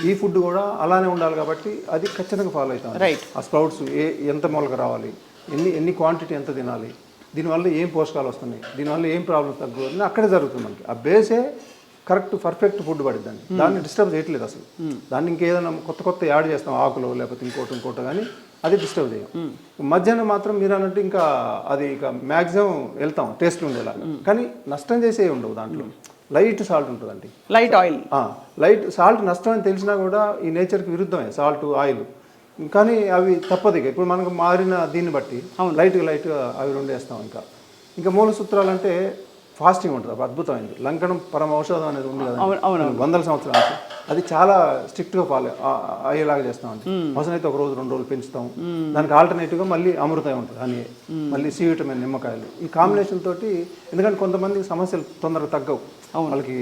ఈ ఫుడ్ కూడా అలానే ఉండాలి, కాబట్టి అది ఖచ్చితంగా ఫాలో అవుతాం. రైట్. ఆ స్ప్రౌట్స్ ఎంత మొలక రావాలి, ఎన్ని క్వాంటిటీ ఎంత తినాలి, దీనివల్ల ఏం పోషకాలు వస్తున్నాయి, దీనివల్ల ఏం ప్రాబ్లం తగ్గుతుంది, అక్కడే జరుగుతుంది మనకి. ఆ బేసే కరెక్ట్ పర్ఫెక్ట్ ఫుడ్ పడిద్దండి, దాన్ని డిస్టర్బ్ చేయట్లేదు అసలు. దాన్ని ఇంకేదైనా కొత్త యాడ్ చేస్తాం, ఆకులు లేకపోతే ఇంకోటి కానీ అది డిస్టర్బ్ చేయం. మధ్యాహ్నం మాత్రం మీరు అన్నట్టు ఇంకా అది ఇక మ్యాక్సిమం వెళ్తాం టేస్ట్ ఉండేలాగా, కానీ నష్టం చేసేవి ఉండవు దాంట్లో. లైట్ సాల్ట్ ఉంటుందండి, లైట్ ఆయిల్. లైట్ సాల్ట్ నష్టం అని తెలిసినా కూడా ఈ నేచర్కి విరుద్ధమే సాల్ట్, ఆయిల్, కానీ అవి తప్పదు. ఇక ఇప్పుడు మనకు మారిన దీన్ని బట్టి లైట్గా అవి రెండు వేస్తాం. ఇంకా మూల సూత్రాలు అంటే ఫాస్టింగ్ ఉంటుంది, అద్భుతమైంది. లంకనం పరమ ఔషధం అనేది ఉంది కదా, 100 సంవత్సరాల నుంచి, అది చాలా స్ట్రిక్ట్గా ఫాలో అయ్యేలాగా చేస్తామండి. అవసరం అయితే 1 రోజు 2 రోజులు పెంచుతాం. దానికి ఆల్టర్నేటివ్గా మళ్ళీ అమృతం ఉంటుంది అని, మళ్ళీ సి విటమిన్, నిమ్మకాయలు, ఈ కాంబినేషన్ తోటి. ఎందుకంటే కొంతమందికి సమస్యలు తొందరగా తగ్గవు, వాళ్ళకి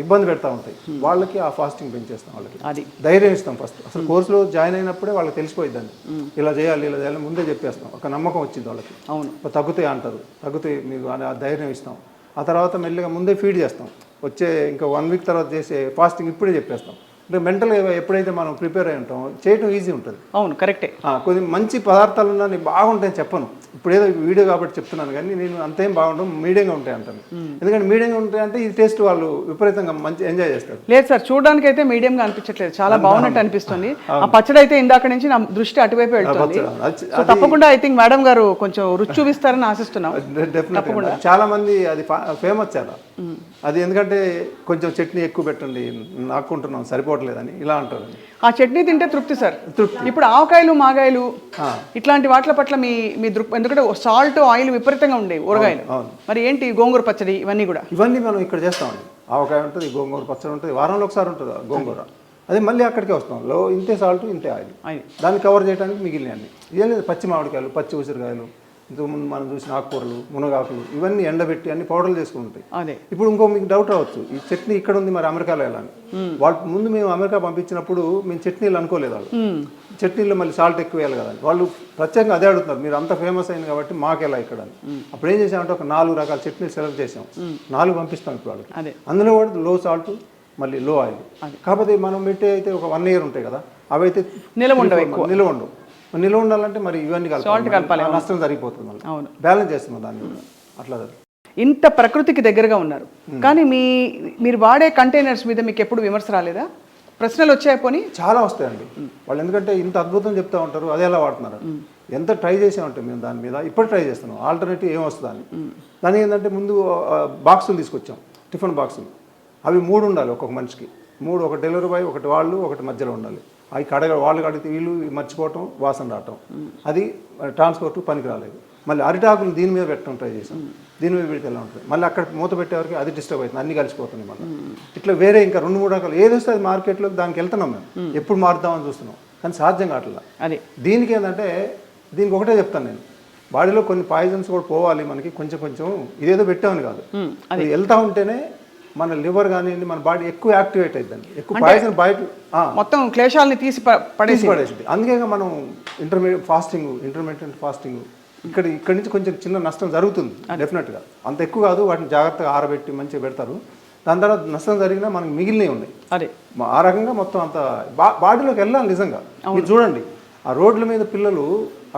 ఇబ్బంది పెడతా ఉంటాయి, వాళ్ళకి ఆ ఫాస్టింగ్ పెంచేస్తాం, వాళ్ళకి ధైర్యం ఇస్తాం. ఫస్ట్ అసలు కోర్సులో జాయిన్ అయినప్పుడే వాళ్ళకి తెలిసిపోయిద్దండి, ఇలా చేయాలి ముందే చెప్పేస్తాం, ఒక నమ్మకం వచ్చింది వాళ్ళకి. అవును, తగ్గుతాయి అంటారు, తగ్గుతాయి మీకు ఆ ధైర్యం ఇస్తాం. ఆ తర్వాత మెల్లిగా ముందే ఫీడ్ చేస్తాం, వచ్చే ఇంకా 1 వీక్ తర్వాత చేసే ఫాస్టింగ్ ఇప్పుడే చెప్పేస్తాం. అంటే మెంటల్గా ఎప్పుడైతే మనం ప్రిపేర్ అయి ఉంటామో చేయటం ఈజీ ఉంటుంది. అవును, కరెక్టే. కొన్ని మంచి పదార్థాలు ఉన్నా నేను బాగుంటాయని చెప్పను, ఇప్పుడు ఏదో వీడియో కాబట్టి చెప్తున్నాను, కానీ నేను అంతేం బాగుంటాం, మీడియంగా ఉంటాయి అంటాను. ఎందుకంటే మీడియంగా ఉంటాయంటే ఈ టేస్ట్ వాళ్ళు విపరీతంగా మంచి ఎంజాయ్ చేస్తారు. లేదు సార్, చూడడానికి అయితే మీడియంగా అనిపించట్లేదు, చాలా బాగున్నట్టు అనిపిస్తుంది. ఆ పచ్చడి అయితే ఇందాక నుంచి నా దృష్టి అటువైపు వెళ్తుంది. తప్పకుండా ఐ థింక్ మేడం గారు కొంచెం రుచి చూపిస్తారని ఆశిస్తున్నాం. డెఫినెట్గా చాలా మంది అది ఫేమస్ చాలా అది, ఎందుకంటే కొంచెం చట్నీ ఎక్కువ పెట్టండి, నాకుంటున్నాం సరిపోవట్లేదని ఇలా అంటారు. ఆ చట్నీ తింటే తృప్తి సార్, తృప్తి. ఇప్పుడు ఆవకాయలు, మాగాయలు ఇట్లాంటి వాటి పట్ల మీ ఎందుకంటే సాల్ట్, ఆయిల్ విపరీతంగా ఉండేవి ఊరగాయలు, మరి ఏంటి గోంగూర పచ్చడి ఇవన్నీ మనం ఇక్కడ చేస్తామండి. ఆవకాయ ఉంటుంది, గోంగూర పచ్చడి ఉంటుంది, వారంలో ఒకసారి ఉంటుంది గోంగూర, అదే మళ్ళీ అక్కడికే వస్తాం. ఇంతే సాల్ట్, ఇంతే ఆయిల్, దాన్ని కవర్ చేయడానికి మిగిలినవి. ఇదేం లేదు, పచ్చి మామిడికాయలు, పచ్చి ఉసిరికాయలు, ఇంతకుముందు మనం చూసిన ఆకుకూరలు మునగాకులు ఇవన్నీ ఎండబెట్టి అన్ని పౌడర్లు చేసుకుని ఉంటాయి. అదే ఇప్పుడు ఇంకో మీకు డౌట్ రావచ్చు, ఈ చట్నీ ఇక్కడ ఉంది మరి అమెరికాలో ఎలా అని. వాళ్ళు ముందు మేము అమెరికా పంపించినప్పుడు మేము చట్నీలు అనుకోలేదు. వాళ్ళు చట్నీలో మళ్ళీ సాల్ట్ ఎక్కువ వేయాలి కదా, వాళ్ళు ప్రత్యేకంగా అదే అడుగుతున్నారు, మీరు అంత ఫేమస్ అయింది కాబట్టి మాకెలా ఇక్కడ అని. అప్పుడు ఏం చేసామంటే ఒక 4 రకాల చట్నీలు సెలెక్ట్ చేసాం, 4 పంపిస్తాం ఇప్పుడు వాళ్ళకి. అందులో కూడా లో సాల్ట్ మళ్ళీ లో ఆయిల్. కాకపోతే మనం పెట్టే అయితే ఒక 1 year ఉంటాయి కదా, అవి అయితే నిల్వ ఉండవు. నిల్వ ఉండాలంటే మరి ఇవన్నీ కలపాలి, నష్టం జరిగిపోతుంది. మళ్ళీ బ్యాలెన్స్ చేస్తున్నాం దాన్ని అట్లా. ఇంత ప్రకృతికి దగ్గరగా ఉన్నారు కానీ మీరు వాడే కంటైనర్స్ మీద మీకు ఎప్పుడు విమర్శ రాలేదా? ప్రశ్నలు వచ్చాయి పోనీ? చాలా వస్తాయండి వాళ్ళు, ఎందుకంటే ఇంత అద్భుతం చెప్తా ఉంటారు, అదే ఎలా వాడుతున్నారు. ఎంత ట్రై చేసామంటే మేము దాని మీద, ఇప్పుడు ట్రై చేస్తున్నాం ఆల్టర్నేటివ్ ఏం వస్తుందని. దాని ఏంటంటే ముందు బాక్సులు తీసుకొచ్చాం, టిఫిన్ బాక్సులు. అవి 3 ఉండాలి ఒక్కొక్క మనిషికి, 3, ఒక డెలివరీ బాయ్, ఒకటి వాళ్ళు, ఒకటి మధ్యలో ఉండాలి. అవి వాళ్ళు కడిగితే వీళ్ళు మర్చిపోవటం, వాసన రావటం, అది ట్రాన్స్పోర్ట్ పనికి రాలేదు. మళ్ళీ అరిటాకులు దీని మీద పెట్టడం ట్రై చేసాం, దీని మీద పెడితే ఎలా ఉంటుంది, మళ్ళీ అక్కడ మూత పెట్టేవరకు అది డిస్టర్బ్ అవుతుంది, అన్ని కలిసిపోతుంది. మళ్ళీ ఇట్లా వేరే ఇంకా 2-3 రకాలు ఏది వస్తే అది మార్కెట్లో దానికి వెళ్తున్నాం మేము, ఎప్పుడు మారుద్దామని చూస్తున్నాం కానీ సాధ్యం కావట్లా. అది దీనికి ఏంటంటే దీనికి ఒకటే చెప్తాను నేను, బాడీలో కొన్ని పాయిజన్స్ కూడా పోవాలి మనకి కొంచెం కొంచెం. ఇదేదో పెట్టామని కాదు, అది వెళ్తూ ఉంటేనే మన లివర్ కానివ్వండి, మన బాడీ ఎక్కువ యాక్టివేట్ అవుతుంది, ఎక్కువ పాయిజన్ బయట మొత్తం క్లేశాలని తీసి పడేసి. అందుకే మనం ఇంటర్మీడియట్ ఫాస్టింగ్ ఇక్కడ నుంచి కొంచెం చిన్న నష్టం జరుగుతుంది డెఫినెట్గా, అంత ఎక్కువ కాదు. వాటిని జాగ్రత్తగా ఆరబెట్టి మంచిగా పెడతారు, దాని తర్వాత నష్టం జరిగినా మనకి మిగిలినవి ఉన్నాయి. అదే ఆ రకంగా మొత్తం అంత బాడీలోకి వెళ్ళాలి నిజంగా. మీరు చూడండి ఆ రోడ్ల మీద పిల్లలు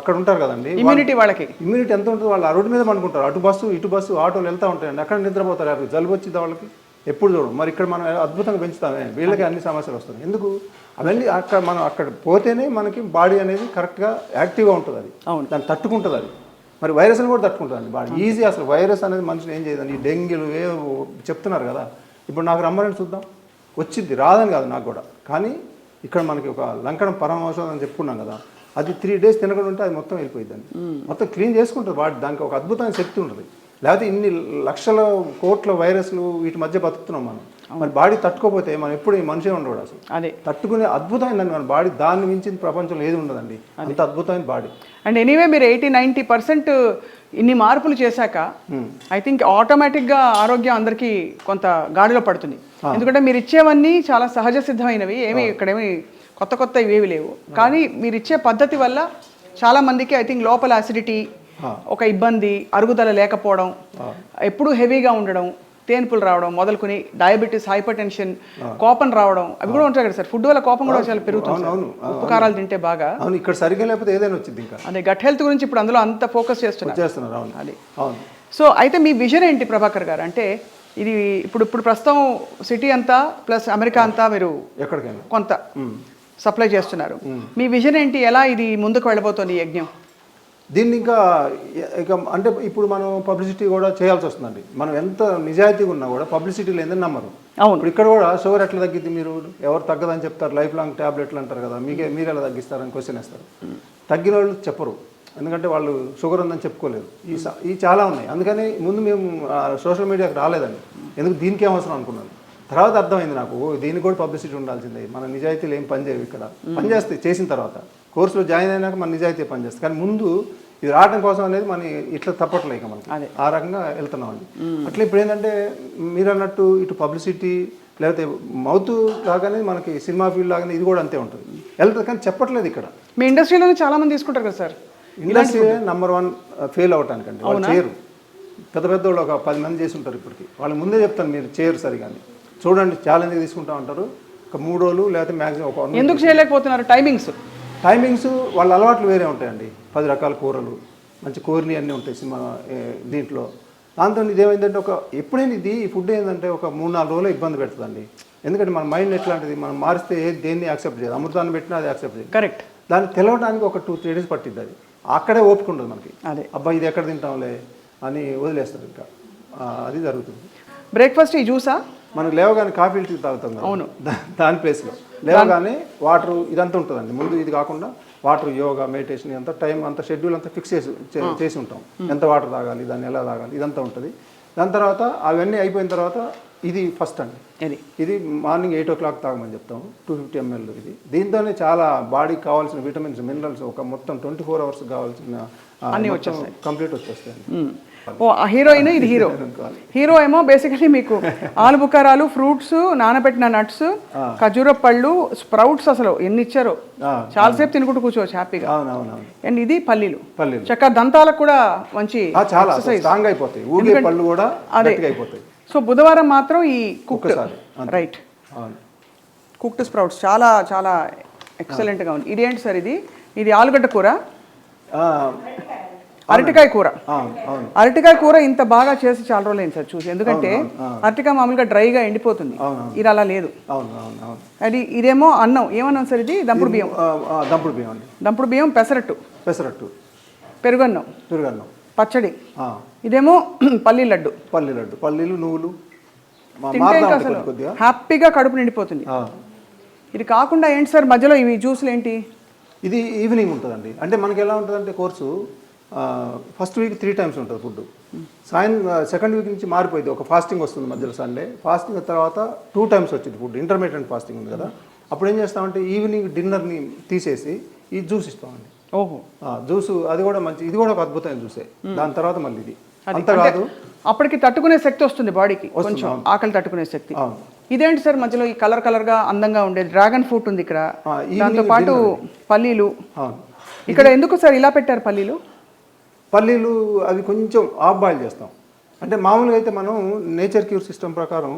అక్కడ ఉంటారు కదండి, ఇమ్యూనిటీ వాళ్ళకి ఇమ్యూనిటీ ఎంత ఉంటుంది, వాళ్ళు ఆ రోడ్డు మీద పండుకుంటారు, అటు బస్సు ఇటు బస్సు ఆటోలు వెళ్తూ ఉంటాయండి, అక్కడ నిద్రపోతారు, జలుబు వచ్చింది వాళ్ళకి ఎప్పుడు చూడడం. మరి ఇక్కడ మనం అద్భుతంగా పెంచుతామే, వీళ్ళకి అన్ని సమస్యలు వస్తాయి ఎందుకు? అవన్నీ అక్కడ పోతేనే మనకి బాడీ అనేది కరెక్ట్గా యాక్టివ్గా ఉంటుంది, అది దాన్ని తట్టుకుంటుంది. అది మరి వైరస్ని కూడా తట్టుకుంటుందండి బాడీ ఈజీ. అసలు వైరస్ అనేది మనుషులు ఏం చేయదండి, ఈ డెంగ్యూలు చెప్తున్నారు కదా, ఇప్పుడు నాకు రమ్మని చూద్దాం వచ్చింది, రాదని కాదు నాకు కూడా. కానీ ఇక్కడ మనకి ఒక లంకడం పరమౌషధం అని చెప్పుకున్నాం కదా, అది 3 days తినకుండా ఉంటే అది మొత్తం వెళ్ళిపోయిందండి, మొత్తం క్లీన్ చేసుకుంటుంది బాడీ. దానికి ఒక అద్భుతమైన శక్తి ఉంటుంది. లేకపోతే ఇన్ని లక్షల కోట్ల వైరస్లు వీటి మధ్య బతుకుతున్నాం మనం. మరి బాడీ తట్టుకోపోతే మనం ఎప్పుడు ఈ మనిషే ఉండడు అసలు. అదే తట్టుకునే అద్భుతమైందండి మన బాడీ, దాన్ని మించిన ప్రపంచంలో ఏది ఉండదండి, అంత అద్భుతమైన బాడీ. అండ్ ఎనీవే మీరు 80-90% ఇన్ని మార్పులు చేశాక ఐ థింక్ ఆటోమేటిక్గా ఆరోగ్యం అందరికీ కొంత గాడిలో పడుతుంది. ఎందుకంటే మీరు ఇచ్చేవన్నీ చాలా సహజ సిద్ధమైనవి, ఏమి ఇక్కడేమి కొత్త ఇవేవి లేవు. కానీ మీరు ఇచ్చే పద్ధతి వల్ల చాలా మందికి ఐ థింక్ లోపల అసిడిటీ ఒక ఇబ్బంది, అరుగుదల లేకపోవడం, ఎప్పుడూ హెవీగా ఉండడం, తేన్పులు రావడం మొదలుకొని డయాబెటీస్, హైపర్ టెన్షన్, కోపం రావడం అవి కూడా ఉంటాయి కదా సార్. ఫుడ్ వల్ల కోపం కూడా చాలా పెరుగుతుంది, ఉప్పు కారాలు తింటే బాగా. ఇక్కడ సరిగ్గా లేకపోతే ఏదైనా వచ్చింది. ఇంకా అదే గట్ హెల్త్ గురించి ఇప్పుడు అందులో అంత ఫోకస్ చేస్తున్నారు. అది సో అయితే మీ విజన్ ఏంటి ప్రభాకర్ గారు? అంటే ఇది ఇప్పుడు ప్రస్తుతం సిటీ అంతా ప్లస్ అమెరికా అంతా మీరు ఎక్కడికైనా కొంత సప్లై చేస్తున్నారు. మీ విజన్ ఏంటి, ఎలా ఇది ముందుకు వెళ్ళబోతోంది ఈ యజ్ఞం? దీన్ని ఇక అంటే ఇప్పుడు మనం పబ్లిసిటీ కూడా చేయాల్సి వస్తుందండి. మనం ఎంత నిజాయితీగా ఉన్నా కూడా పబ్లిసిటీ లేదని నమ్మరు. ఇప్పుడు ఇక్కడ కూడా షుగర్ ఎట్లా తగ్గిద్ది, మీరు ఎవరు తగ్గదని చెప్తారు, లైఫ్ లాంగ్ ట్యాబ్లెట్లు అంటారు కదా, మీరు ఎలా తగ్గిస్తారని క్వశ్చన్ వేస్తారు. తగ్గిన వాళ్ళు చెప్పరు, ఎందుకంటే వాళ్ళు షుగర్ ఉందని చెప్పుకోలేరు. ఈ చాలా ఉన్నాయి. అందుకని ముందు మేము సోషల్ మీడియాకి రాలేదండి, ఎందుకు దీనికి ఏమవసరం అనుకున్నాను. తర్వాత అర్థమైంది నాకు, దీనికి కూడా పబ్లిసిటీ ఉండాల్సిందే, మన నిజాయితీలు ఏం పనిచేయవు. ఇక్కడ పనిచేస్తాయి చేసిన తర్వాత, కోర్సులో జాయిన్ అయినాక మన నిజాయితీ పనిచేస్తుంది. కానీ ముందు ఇది రావడం కోసం అనేది మన ఇట్లా తప్పట్లేక మనకి ఆ రకంగా వెళ్తున్నామండి. అట్లా ఇప్పుడు ఏంటంటే మీరు అన్నట్టు ఇటు పబ్లిసిటీ లేకపోతే మౌత్ లాగానే మనకి సినిమా ఫీల్డ్ లాగానే ఇది కూడా అంతే ఉంటుంది, వెళ్తుంది. కానీ చెప్పట్లేదు ఇక్కడ. మీ ఇండస్ట్రీలోనే చాలా మంది తీసుకుంటారు కదా సార్. ఇండస్ట్రీ నెంబర్ 1 ఫెయిల్ అవటానికండి వాళ్ళు చేయరు. పెద్ద వాళ్ళు ఒక 10 మంది చేసి ఉంటారు ఇప్పటికి. వాళ్ళు ముందే చెప్తాను మీరు చేయరు సరిగా చూడండి, ఛాలెంజ్ తీసుకుంటా ఉంటారు. ఒక 3 రోజులు లేకపోతే మ్యాక్సిమం ఒక ఎందుకు చేయలేకపోతున్నారు? టైమింగ్స్ వాళ్ళ అలవాట్లు వేరే ఉంటాయండి. 10 రకాల కూరలు, మంచి కోరిని అన్నీ ఉంటాయి సినిమా దీంట్లో. దాంతో ఇదేమైందంటే ఎప్పుడైనా ఈ ఫుడ్ ఏంటంటే ఒక 3-4 రోజులు ఇబ్బంది పెడుతుందండి. ఎందుకంటే మన మైండ్ ఎట్లాంటిది, మనం మారిస్తే దేన్ని యాక్సెప్ట్ చేయదు. అమృతాన్ని పెట్టినా అది యాక్సెప్ట్ చేయదు. కరెక్ట్. దాన్ని తెలవడానికి ఒక 2-3 days పట్టిద్ది. అది అక్కడే ఓపిక ఉండదు మనకి. అదే అబ్బా ఇది ఎక్కడ తింటాంలే అని వదిలేస్తారు. ఇంకా అది జరుగుతుంది. బ్రేక్ఫాస్ట్ ఈ జ్యూసా మనకు లేవగానే కాఫీ టీ తాగుతాం కదా, అవును, దాని ప్లేస్లో లేవగానే వాటర్ ఇదంతా ఉంటుందండి. ముందు ఇది కాకుండా వాటర్, యోగా, మెడిటేషన్ అంతా టైం అంతా షెడ్యూల్ అంతా ఫిక్స్ చేసి ఉంటాం. ఎంత వాటర్ తాగాలి, దాన్ని ఎలా తాగాలి, ఇదంతా ఉంటుంది. దాని తర్వాత అవన్నీ అయిపోయిన తర్వాత ఇది ఫస్ట్ అండి. ఇది మార్నింగ్ 8 o'clock తాగమని చెప్తాం, 250 ml. ఇది దీంతోనే చాలా బాడీకి కావాల్సిన విటమిన్స్, మినరల్స్, ఒక మొత్తం 24 hours కావాల్సిన అన్నీ వచ్చేస్తాయి, కంప్లీట్ వచ్చేస్తాయి. ఓ హీరోయిన్, ఇది హీరో. హీరో ఏమో బేసికలీ మీకు ఆలుబుకారాలు, ఫ్రూట్స్, నానబెట్టిన నట్స్, ఖజూర పళ్ళు, స్ప్రౌట్స్, అసలు ఎన్ని ఇచ్చారో చాలాసేపు తినుకుంటూ కూర్చోవచ్చు హ్యాపీగా. అండ్ ఇది పల్లీలు, చక్కగా దంతాలకు కూడా మంచి స్ట్రాంగ్ అయిపోతాయి, ఊగే పళ్ళు కూడా గట్టిగా అయిపోతాయి. సో బుధవారం మాత్రం ఈ కుక్డ్, రైట్, కుక్డ్ స్ప్రౌట్స్ చాలా చాలా ఎక్సలెంట్గా ఉంది. ఇది ఏంటి సార్? ఇది ఆలుగడ్డ కూర, అరటికాయ కూర. అరటికాయ కూర ఇంత బాగా చేసి చాలా రోజులైంది సార్ చూసి, ఎందుకంటే అరటికాయ మామూలుగా డ్రైగా ఎండిపోతుంది, ఇది అలా లేదు. అది ఇదేమో అన్నం, ఏమన్నాం సార్? ఇది దంపుడు బియ్యం, దంపుడు బియ్యం, పెసరట్టు, పెరుగన్నం, పచ్చడి. ఇదేమో పల్లీ లడ్డు, పల్లీలు, నువ్వులు, అసలు హ్యాపీగా కడుపు నిండిపోతుంది. ఇది కాకుండా ఏంటి సార్ మధ్యలో ఇవి జ్యూసులు ఏంటి? ఇది ఈవినింగ్ ఉంటుందండి. అంటే మనకి ఎలా ఉంటుందంటే కోర్సు ఫస్ట్ వీక్ 3 times ఉంటుంది ఫుడ్. సెకండ్ వీక్ నుంచి మారిపోయింది, ఒక ఫాస్టింగ్ వస్తుంది మధ్యలో సండే, ఫాస్టింగ్ తర్వాత 2 times వచ్చింది ఫుడ్, ఇంటర్మీడియట్ ఫాస్టింగ్ ఉంది కదా. అప్పుడు ఏం చేస్తామంటే ఈవినింగ్ డిన్నర్ని తీసేసి ఈ జ్యూస్ ఇస్తామండి. ఓహో, జ్యూస్ అది కూడా మంచి, ఇది కూడా ఒక అద్భుతమైన జ్యూసే. దాని తర్వాత మళ్ళీ ఇది అంత కాదు, అప్పటికి తట్టుకునే శక్తి వస్తుంది బాడీకి, కొంచెం ఆకలి తట్టుకునే శక్తి. ఇదేంటి సార్ మధ్యలో ఈ కలర్ గా అందంగా ఉండేది? డ్రాగన్ ఫ్రూట్ ఉంది ఇక్కడ, దాంతో పాటు పల్లీలు. ఇక్కడ ఎందుకు సార్ ఇలా పెట్టారు పల్లీలు? పల్లీలు అవి కొంచెం ఆఫ్ బాయిల్ చేస్తాం. అంటే మామూలుగా అయితే మనం నేచర్ క్యూర్ సిస్టమ్ ప్రకారం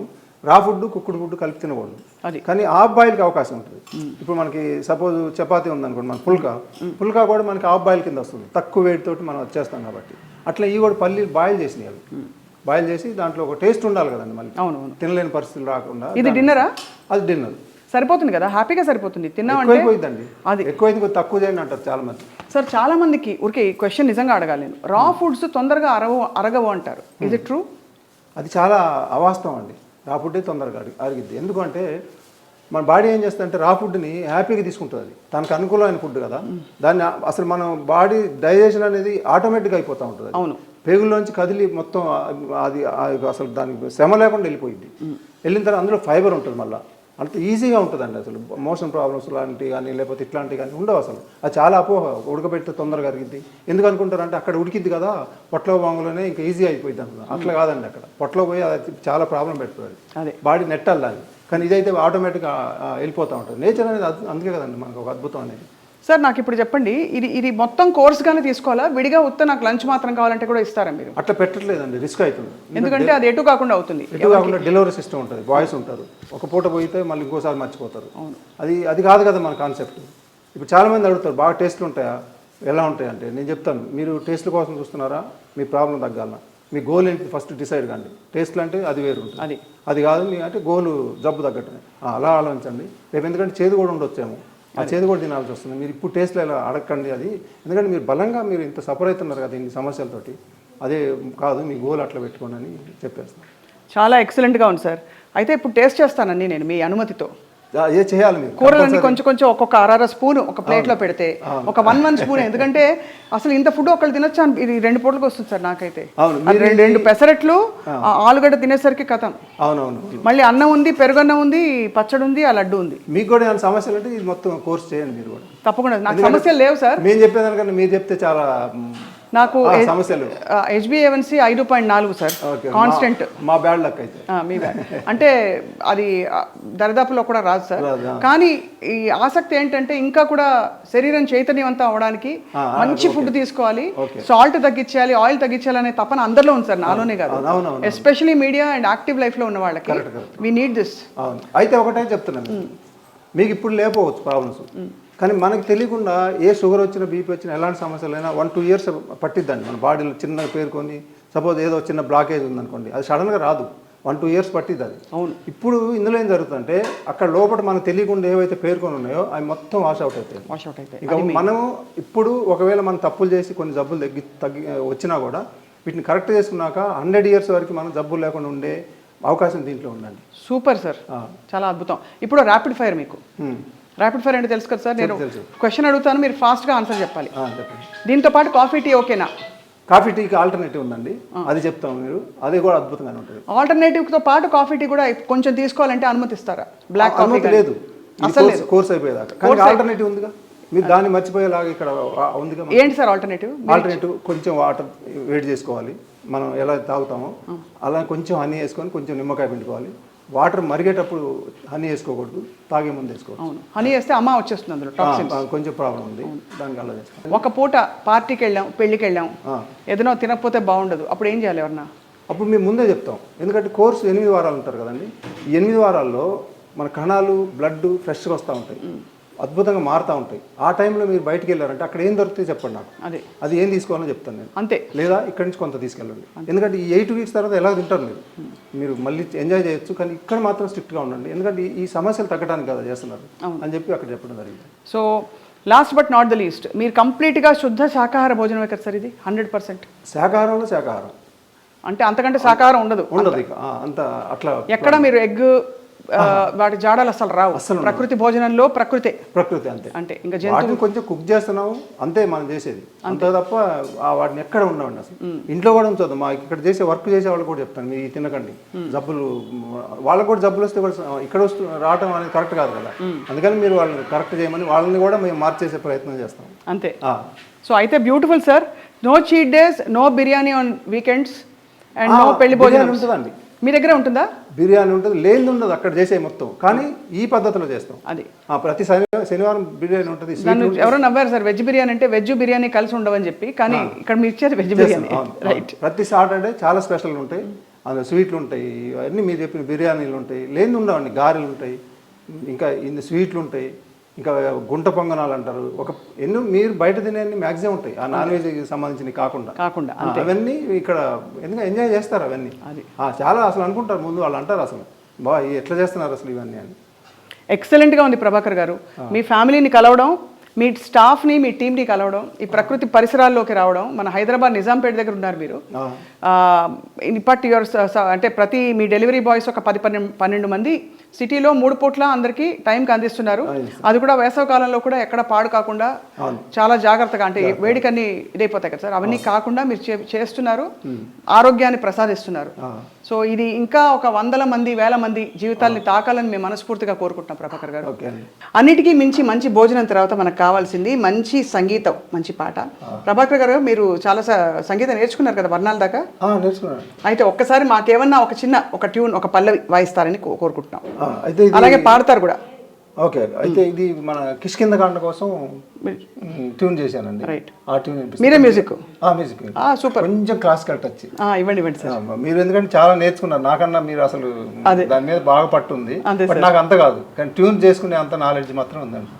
రా ఫుడ్, కుక్కుడు ఫుడ్ కలిపి తినకూడదు, కానీ ఆఫ్ బాయిల్కి అవకాశం ఉంటుంది. ఇప్పుడు మనకి సపోజ్ చపాతీ ఉందనుకోండి, మన పుల్కా కూడా మనకి ఆఫ్ బాయిల్ కింద వస్తుంది, తక్కువ వేడితోటి మనం వచ్చేస్తాం కాబట్టి. అట్లా ఇవి కూడా పల్లీలు బాయిల్ చేసినాయి, అవి బాయిల్ చేసి దాంట్లో ఒక టేస్ట్ ఉండాలి కదండి, మళ్ళీ తినలేని పరిస్థితులు రాకుండా. ఇది డిన్నరా? అది డిన్నర్ సరిపోతుంది కదా, హ్యాపీగా సరిపోతుంది. తిన్నామంటే ఎక్కువైపోయిందండి, అది ఎక్కువైంది తక్కువ చేయండి అంటారు చాలా మంది. సార్ చాలా మందికి ఊరికే ఈ క్వశ్చన్ నిజంగా అడగాలి నేను, రా ఫుడ్స్ తొందరగా అరగవు అంటారు, ఇజ్ ఇట్ ట్రూ? అది చాలా అవాస్తవం అండి. రా ఫుడ్డే తొందరగా అరిగిద్ది. ఎందుకంటే మన బాడీ ఏం చేస్తుందంటే రా ఫుడ్ని హ్యాపీగా తీసుకుంటుంది, అది తనకు అనుకూలమైన ఫుడ్ కదా. దాన్ని అసలు మనం బాడీ డైజెషన్ అనేది ఆటోమేటిక్గా అయిపోతూ ఉంటుంది. అవును, పేగుల్లోంచి కదిలి మొత్తం అది అసలు దానికి శ్రమ లేకుండా వెళ్ళిపోయింది. వెళ్ళిన తర్వాత అందులో ఫైబర్ ఉంటుంది, మళ్ళీ అంత ఈజీగా ఉంటుందండి. అసలు మోషన్ ప్రాబ్లమ్స్ లాంటివి కానీ లేకపోతే ఇట్లాంటివి కానీ ఉండవు అసలు. అది చాలా అపోహ, ఉడకబెడితే తొందరగా అరిగిద్ది ఎందుకు అనుకుంటారంటే అక్కడ ఉడికిద్ది కదా పొట్టలో బాంగులోనే ఇంకా ఈజీ అయిపోయింది అనుకుంటారు. అట్లా కాదండి, అక్కడ పొట్టలో పోయి అది చాలా ప్రాబ్లం పెడుతుంది, బాడీ నెట్టాలి అది. కానీ ఇదైతే ఆటోమేటిక్గా వెళ్ళిపోతూ ఉంటుంది. నేచర్ అనేది అందుకే కదండి మనకు ఒక అద్భుతం అనేది. సార్ నాకు ఇప్పుడు చెప్పండి, ఇది మొత్తం కోర్స్గానే తీసుకోవాలా, విడిగా వస్తే నాకు లంచ్ మాత్రం కావాలంటే కూడా ఇస్తారా మీరు? అట్లా పెట్టట్లేదండి, రిస్క్ అవుతుంది. ఎందుకంటే అది ఎటు కాకుండా అవుతుంది, ఎటు కాకుండా డెలివరీ సిస్టమ్ ఉంటుంది, బాయ్స్ ఉంటారు, ఒక పూట పోయితే మళ్ళీ ఇంకోసారి మర్చిపోతారు. అది కాదు కదా మన కాన్సెప్ట్. ఇప్పుడు చాలామంది అడుగుతారు బాగా టేస్ట్లు ఉంటాయా, ఎలా ఉంటాయి అంటే నేను చెప్తాను, మీరు టేస్ట్ల కోసం చూస్తున్నారా, మీ ప్రాబ్లం తగ్గాలన్నా మీ గోల్ ఏంటి ఫస్ట్ డిసైడ్ కాండి. టేస్ట్లు అంటే అది వేరు ఉంటుంది, అది కాదు మీ అంటే గోలు జబ్బు తగ్గటమే, అలా ఆలోచించండి. రేపు ఎందుకంటే చేదు కూడా ఉండొచ్చేమో, ఆ చేదు కూడా తినాల్సి వస్తుంది. మీరు ఇప్పుడు టేస్ట్లో ఎలా అడగండి అది, ఎందుకంటే మీరు బలంగా మీరు ఇంత సఫర్ అవుతున్నారు కదా ఇన్ని సమస్యలతోటి, అదే కాదు మీ గోల్ అట్లా పెట్టుకోండి అని చెప్పేస్తాను. చాలా ఎక్సలెంట్గా ఉంది సార్. అయితే ఇప్పుడు టేస్ట్ చేస్తానండి నేను మీ అనుమతితో. ఏ చేయాలి మీరు కూరలన్నీ కొంచెం ఒక్కొక్క అర స్పూన్ ఒక ప్లేట్లో పెడితే, ఒక 1 స్పూన్, ఎందుకంటే అసలు ఇంత ఫుడ్ ఒకళ్ళు తినొచ్చు అని. ఇది 2 పూటలకు వస్తుంది సార్ నాకైతే. రెండు పెసరట్లు, ఆలుగడ్డ తినేసరికి కథం. అవునవును, మళ్ళీ అన్నం ఉంది, పెరుగన్నం ఉంది, పచ్చడి ఉంది, ఆ లడ్డు ఉంది. మీకు కూడా ఏమైనా సమస్యలు అంటే ఇది మొత్తం కోర్స్ చేయండి మీరు కూడా. తప్పకుండా, నాకు సమస్యలు లేవు సార్. మేము చెప్పేదానికన్నా మీరు చెప్తే చాలా నాకు సమస్యలు. HbA1c 5.4 sir, constant. మా బ్యాడ్ లక్ అయితే మీ బ్యాడ్ అంటే అది దరిదాపులో కూడా రాదు సార్. కానీ ఈ ఆసక్తి ఏంటంటే ఇంకా కూడా శరీరం చైతన్యవంతం అవడానికి మంచి ఫుడ్ తీసుకోవాలి, సాల్ట్ తగ్గించాలి, ఆయిల్ తగ్గించాలి అనే తపన అందరిలో ఉంది సార్, నాలోనే కాదు. Especially media and active life లో ఉన్న వాళ్ళకి వీ నీడ్ దిస్. అయితే ఒకటే చెప్తున్నాను, మీకు ఇప్పుడు లేకపోవచ్చు ప్రాబ్లమ్స్, కానీ మనకు తెలియకుండా ఏ షుగర్ వచ్చినా బీపీ వచ్చినా ఎలాంటి సమస్యలైనా 1-2 years పట్టిద్దండి మన బాడీలో. చిన్నగా పేరుకొని సపోజ్ ఏదో చిన్న బ్లాకేజ్ ఉందనుకోండి, అది సడన్గా రాదు, 1-2 years పట్టిద్ది అది. అవును. ఇప్పుడు ఇందులో ఏం జరుగుతుందంటే అక్కడ లోపల మనకు తెలియకుండా ఏవైతే పేర్కొని ఉన్నాయో అవి మొత్తం వాష్ అవుట్ అవుతాయి. ఇక మనము ఇప్పుడు ఒకవేళ మనం తప్పులు చేసి కొన్ని జబ్బులు తగ్గి వచ్చినా కూడా వీటిని కరెక్ట్ చేసుకున్నాక 100 years వరకు మనం జబ్బులు లేకుండా ఉండే అవకాశం దీంట్లో ఉందండి. సూపర్ సార్, చాలా అద్భుతం. ఇప్పుడు ర్యాపిడ్ ఫైర్, మీకు ర్యాపిడ్ ఫైర్ అంటే తెలుసు కదా సార్. నేను క్వశ్చన్ అడుగుతాను, మీరు ఫాస్ట్గా ఆన్సర్ చెప్పాలి. దీంతో పాటు కాఫీ టీ ఓకేనా? కాఫీ టీకి ఆల్టర్నేటివ్ ఉందండి, అది చెప్తాము, మీరు అది కూడా అద్భుతంగా ఉంటుంది. ఆల్టర్నేటివ్తో పాటు కాఫీ టీ కూడా కొంచెం తీసుకోవాలంటే అనుమతిస్తారా? బ్లాక్ కాఫీ లేదు, అసలు కోర్స్ అయిపోయేదాకా. కానీ ఆల్టర్నేటివ్ ఉందిగా, మీరు దాన్ని మర్చిపోయేలాగా ఇక్కడ ఉంది. ఏంటి సార్ ఆల్టర్నేటివ్? ఆల్టర్నేటివ్ కొంచెం వాటర్ వేడి చేసుకోవాలి, మనం ఎలా తాగుతామో అలా కొంచెం హనీ వేసుకొని కొంచెం నిమ్మకాయ పిండుకోవాలి. వాటర్ మరిగేటప్పుడు హనీ వేసుకోకూడదు, తాగే ముందు వేసుకోవాలి. అవును, హనీ వేస్తే అమ్మ వచ్చేస్తుంది అందులో టాక్సిన్స్. కొంచెం ప్రాబ్లం ఉంది దానికి అలా చేసుకోవాలి. ఒక పూట పార్టీకి వెళ్ళాం, పెళ్ళికి వెళ్ళాం, ఏదైనా తినకపోతే బాగుండదు, అప్పుడు ఏం చేయాలి ఎవరన్నా? అప్పుడు మేము ముందే చెప్తాం, ఎందుకంటే కోర్సు 8 వారాలు ఉంటారు కదండి. ఈ 8 వారాల్లో మన కణాలు బ్లడ్ ఫ్రెష్గా వస్తూ ఉంటాయి, అద్భుతంగా మారుతూ ఉంటాయి. ఆ టైంలో మీరు బయటికి వెళ్ళారంటే అక్కడ ఏం దొరికితే చెప్పండి నాకు, అది ఏం తీసుకోవాలో చెప్తాను నేను అంతే. లేదా ఇక్కడి నుంచి కొంత తీసుకెళ్ళండి, ఎందుకంటే ఈ 8 వీక్స్ తర్వాత ఎలా తింటారు మీరు మళ్ళీ ఎంజాయ్ చేయొచ్చు, కానీ ఇక్కడ మాత్రం స్ట్రిక్ట్గా ఉండండి, ఎందుకంటే ఈ సమస్యలు తగ్గడానికి కదా చేస్తున్నారు అని చెప్పి అక్కడ చెప్పడం జరిగింది. So last but not the least, మీరు కంప్లీట్గా శుద్ధ శాకాహార భోజనమే కదా సార్ ఇది? 100% శాకాహారంలో శాకాహారం అంటే అంతకంటే శాకాహారం ఉండదు ఇక అంత అట్లా ఎక్కడ మీరు ఎగ్ వాటి జాడలు అసలు రావు. ప్రకృతి భోజనంలో ప్రకృతి అంతే. అంటే ఇంకా జంతువులు కొంచెం కుక్ చేస్తున్నాము అంతే మనం చేసేది, అంతే తప్ప వాటిని ఎక్కడ ఉండవండి అసలు. ఇంట్లో కూడా ఉంచదు. మా ఇక్కడ చేసే వర్క్ చేసే వాళ్ళు కూడా చెప్తాను, మీరు తినకండి, జబ్బులు వాళ్ళకు కూడా జబ్బులు వస్తే కూడా ఇక్కడ రావడం అనేది కరెక్ట్ కాదు కదా, అందుకని మీరు వాళ్ళని కరెక్ట్ చేయమని వాళ్ళని కూడా మేము మార్చేసే ప్రయత్నం చేస్తాం అంతే. సో అయితే beautiful sir, no cheat days, no biryani on weekends and no పెళ్లి భోజనం ఉంటుందండి. మీ దగ్గర ఉంటుందా? బిర్యానీ ఉంటుంది, లేదు ఉండదు అక్కడ చేసే మొత్తం, కానీ ఈ పద్ధతిలో చేస్తాం. అది ప్రతి శనివారం బిర్యానీ ఉంటుంది. ఎవరో నవ్వారు సార్, వెజ్ బిర్యానీ అంటే వెజ్ బిర్యానీ కలిసి ఉండవని చెప్పి, కానీ ఇక్కడ మీరు ఇచ్చేది వెజ్ బిర్యానీ. రైట్. ప్రతి సాటర్డే చాలా స్పెషల్ ఉంటాయి, అందులో స్వీట్లు ఉంటాయి, అన్నీ మీరు చెప్పిన బిర్యానీలు ఉంటాయి, లేదు ఉండవండి, గారెలు ఉంటాయి, ఇంకా ఇన్ని స్వీట్లు ఉంటాయి, ఇంకా గుంట పొంగనాలు అంటారు, ఎన్నో మీరు బయట తినేవి మ్యాక్సిమం ఉంటాయి, ఆ నాన్ వెజ్ సంబంధించినవి కాకుండా అవన్నీ ఇక్కడ ఎందుకంటే ఎంజాయ్ చేస్తారు అవన్నీ. చాలా అసలు అనుకుంటారు ముందు వాళ్ళు అంటారు అసలు ఎట్లా చేస్తున్నారు అసలు ఇవన్నీ అని. ఎక్సలెంట్గా ఉంది ప్రభాకర్ గారు, మీ ఫ్యామిలీని కలవడం, మీ స్టాఫ్ని మీ టీంని కలవడం, ఈ ప్రకృతి పరిసరాల్లోకి రావడం. మన హైదరాబాద్ నిజాంపేట దగ్గర ఉన్నారు మీరు, ఇప్పటి అంటే ప్రతి మీ డెలివరీ బాయ్స్ ఒక 10-12 మంది సిటీలో 3 పూట్ల అందరికీ టైంకి అందిస్తున్నారు. అది కూడా వేసవ కాలంలో కూడా ఎక్కడ పాడు కాకుండా చాలా జాగ్రత్తగా, అంటే వేడికన్నీ ఇదైపోతాయి కదా సార్, అవన్నీ కాకుండా మీరు చేస్తున్నారు, ఆరోగ్యాన్ని ప్రసాదిస్తున్నారు. సో ఇది ఇంకా ఒక 100 మంది 1000 మంది జీవితాలని తాకాలని మేము మనస్ఫూర్తిగా కోరుకుంటున్నాం ప్రభాకర్ గారు. అన్నిటికీ మించి మంచి భోజనం తర్వాత మనకు కావాల్సింది మంచి సంగీతం, మంచి పాట. ప్రభాకర్ గారు మీరు చాలా సంగీతం నేర్చుకున్నారు కదా వర్ణాల దాకా? అయితే ఒక్కసారి మాకేమన్నా ఒక ట్యూన్, ఒక పల్లవి వాయిస్తారని కోరుకుంటున్నాం. అలాగే పాడతారు కూడా. ఓకే, అయితే ఇది మన కిష్కింధకాండ కోసం ట్యూన్ చేశానండి. రైట్. ఆ ట్యూన్ మీరే మ్యూజిక్? Music super. కొంచెం క్లాసికల్ టచ్ ఇవ్వండి సార్. మీరు ఎందుకంటే చాలా నేర్చుకున్నారు నాకన్నా, మీరు అసలు దాని మీద బాగా పట్టు ఉంది, బట్ నాకు అంత కాదు, కానీ ట్యూన్ చేసుకునే అంత నాలెడ్జ్ మాత్రం ఉందండి.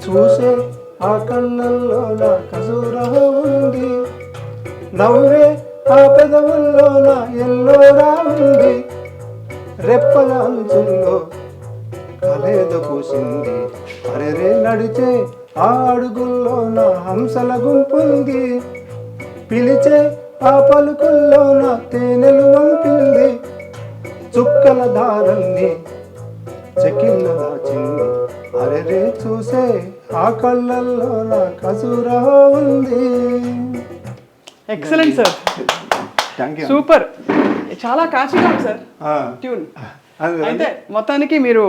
చూసే ఆ కళ్ళల్లో నా కసూరం ఉంది, నవ్వే ఆ పెదవుల్లోన ఎల్లోరా ఉంది, రెప్పల అంచుల్లో కలేదో పూసింది, అరెరే నడిచే ఆ అడుగుల్లోన హంసల గుంపుంది, పిలిచే ఆ పలుకుల్లోన తేనెలు వంపింది, చుక్కల దారల్ని చెక్కిళ్ళ దాచింది, అరెరే చూసే ఆ కళ్ళల్లోన కసూరా ఉంది. ఎక్సలెంట్ సార్, సూపర్, చాలా కాచిగా ఉంది సార్ ట్యూన్. అయితే మొత్తానికి మీరు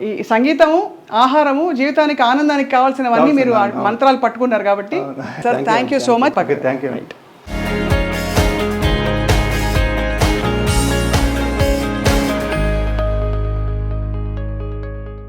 ఈ సంగీతము, ఆహారము, జీవితానికి ఆనందానికి కావాల్సినవన్నీ మీరు మంత్రాలు పట్టుకున్నారు కాబట్టి sir, thank you so much. Thank you.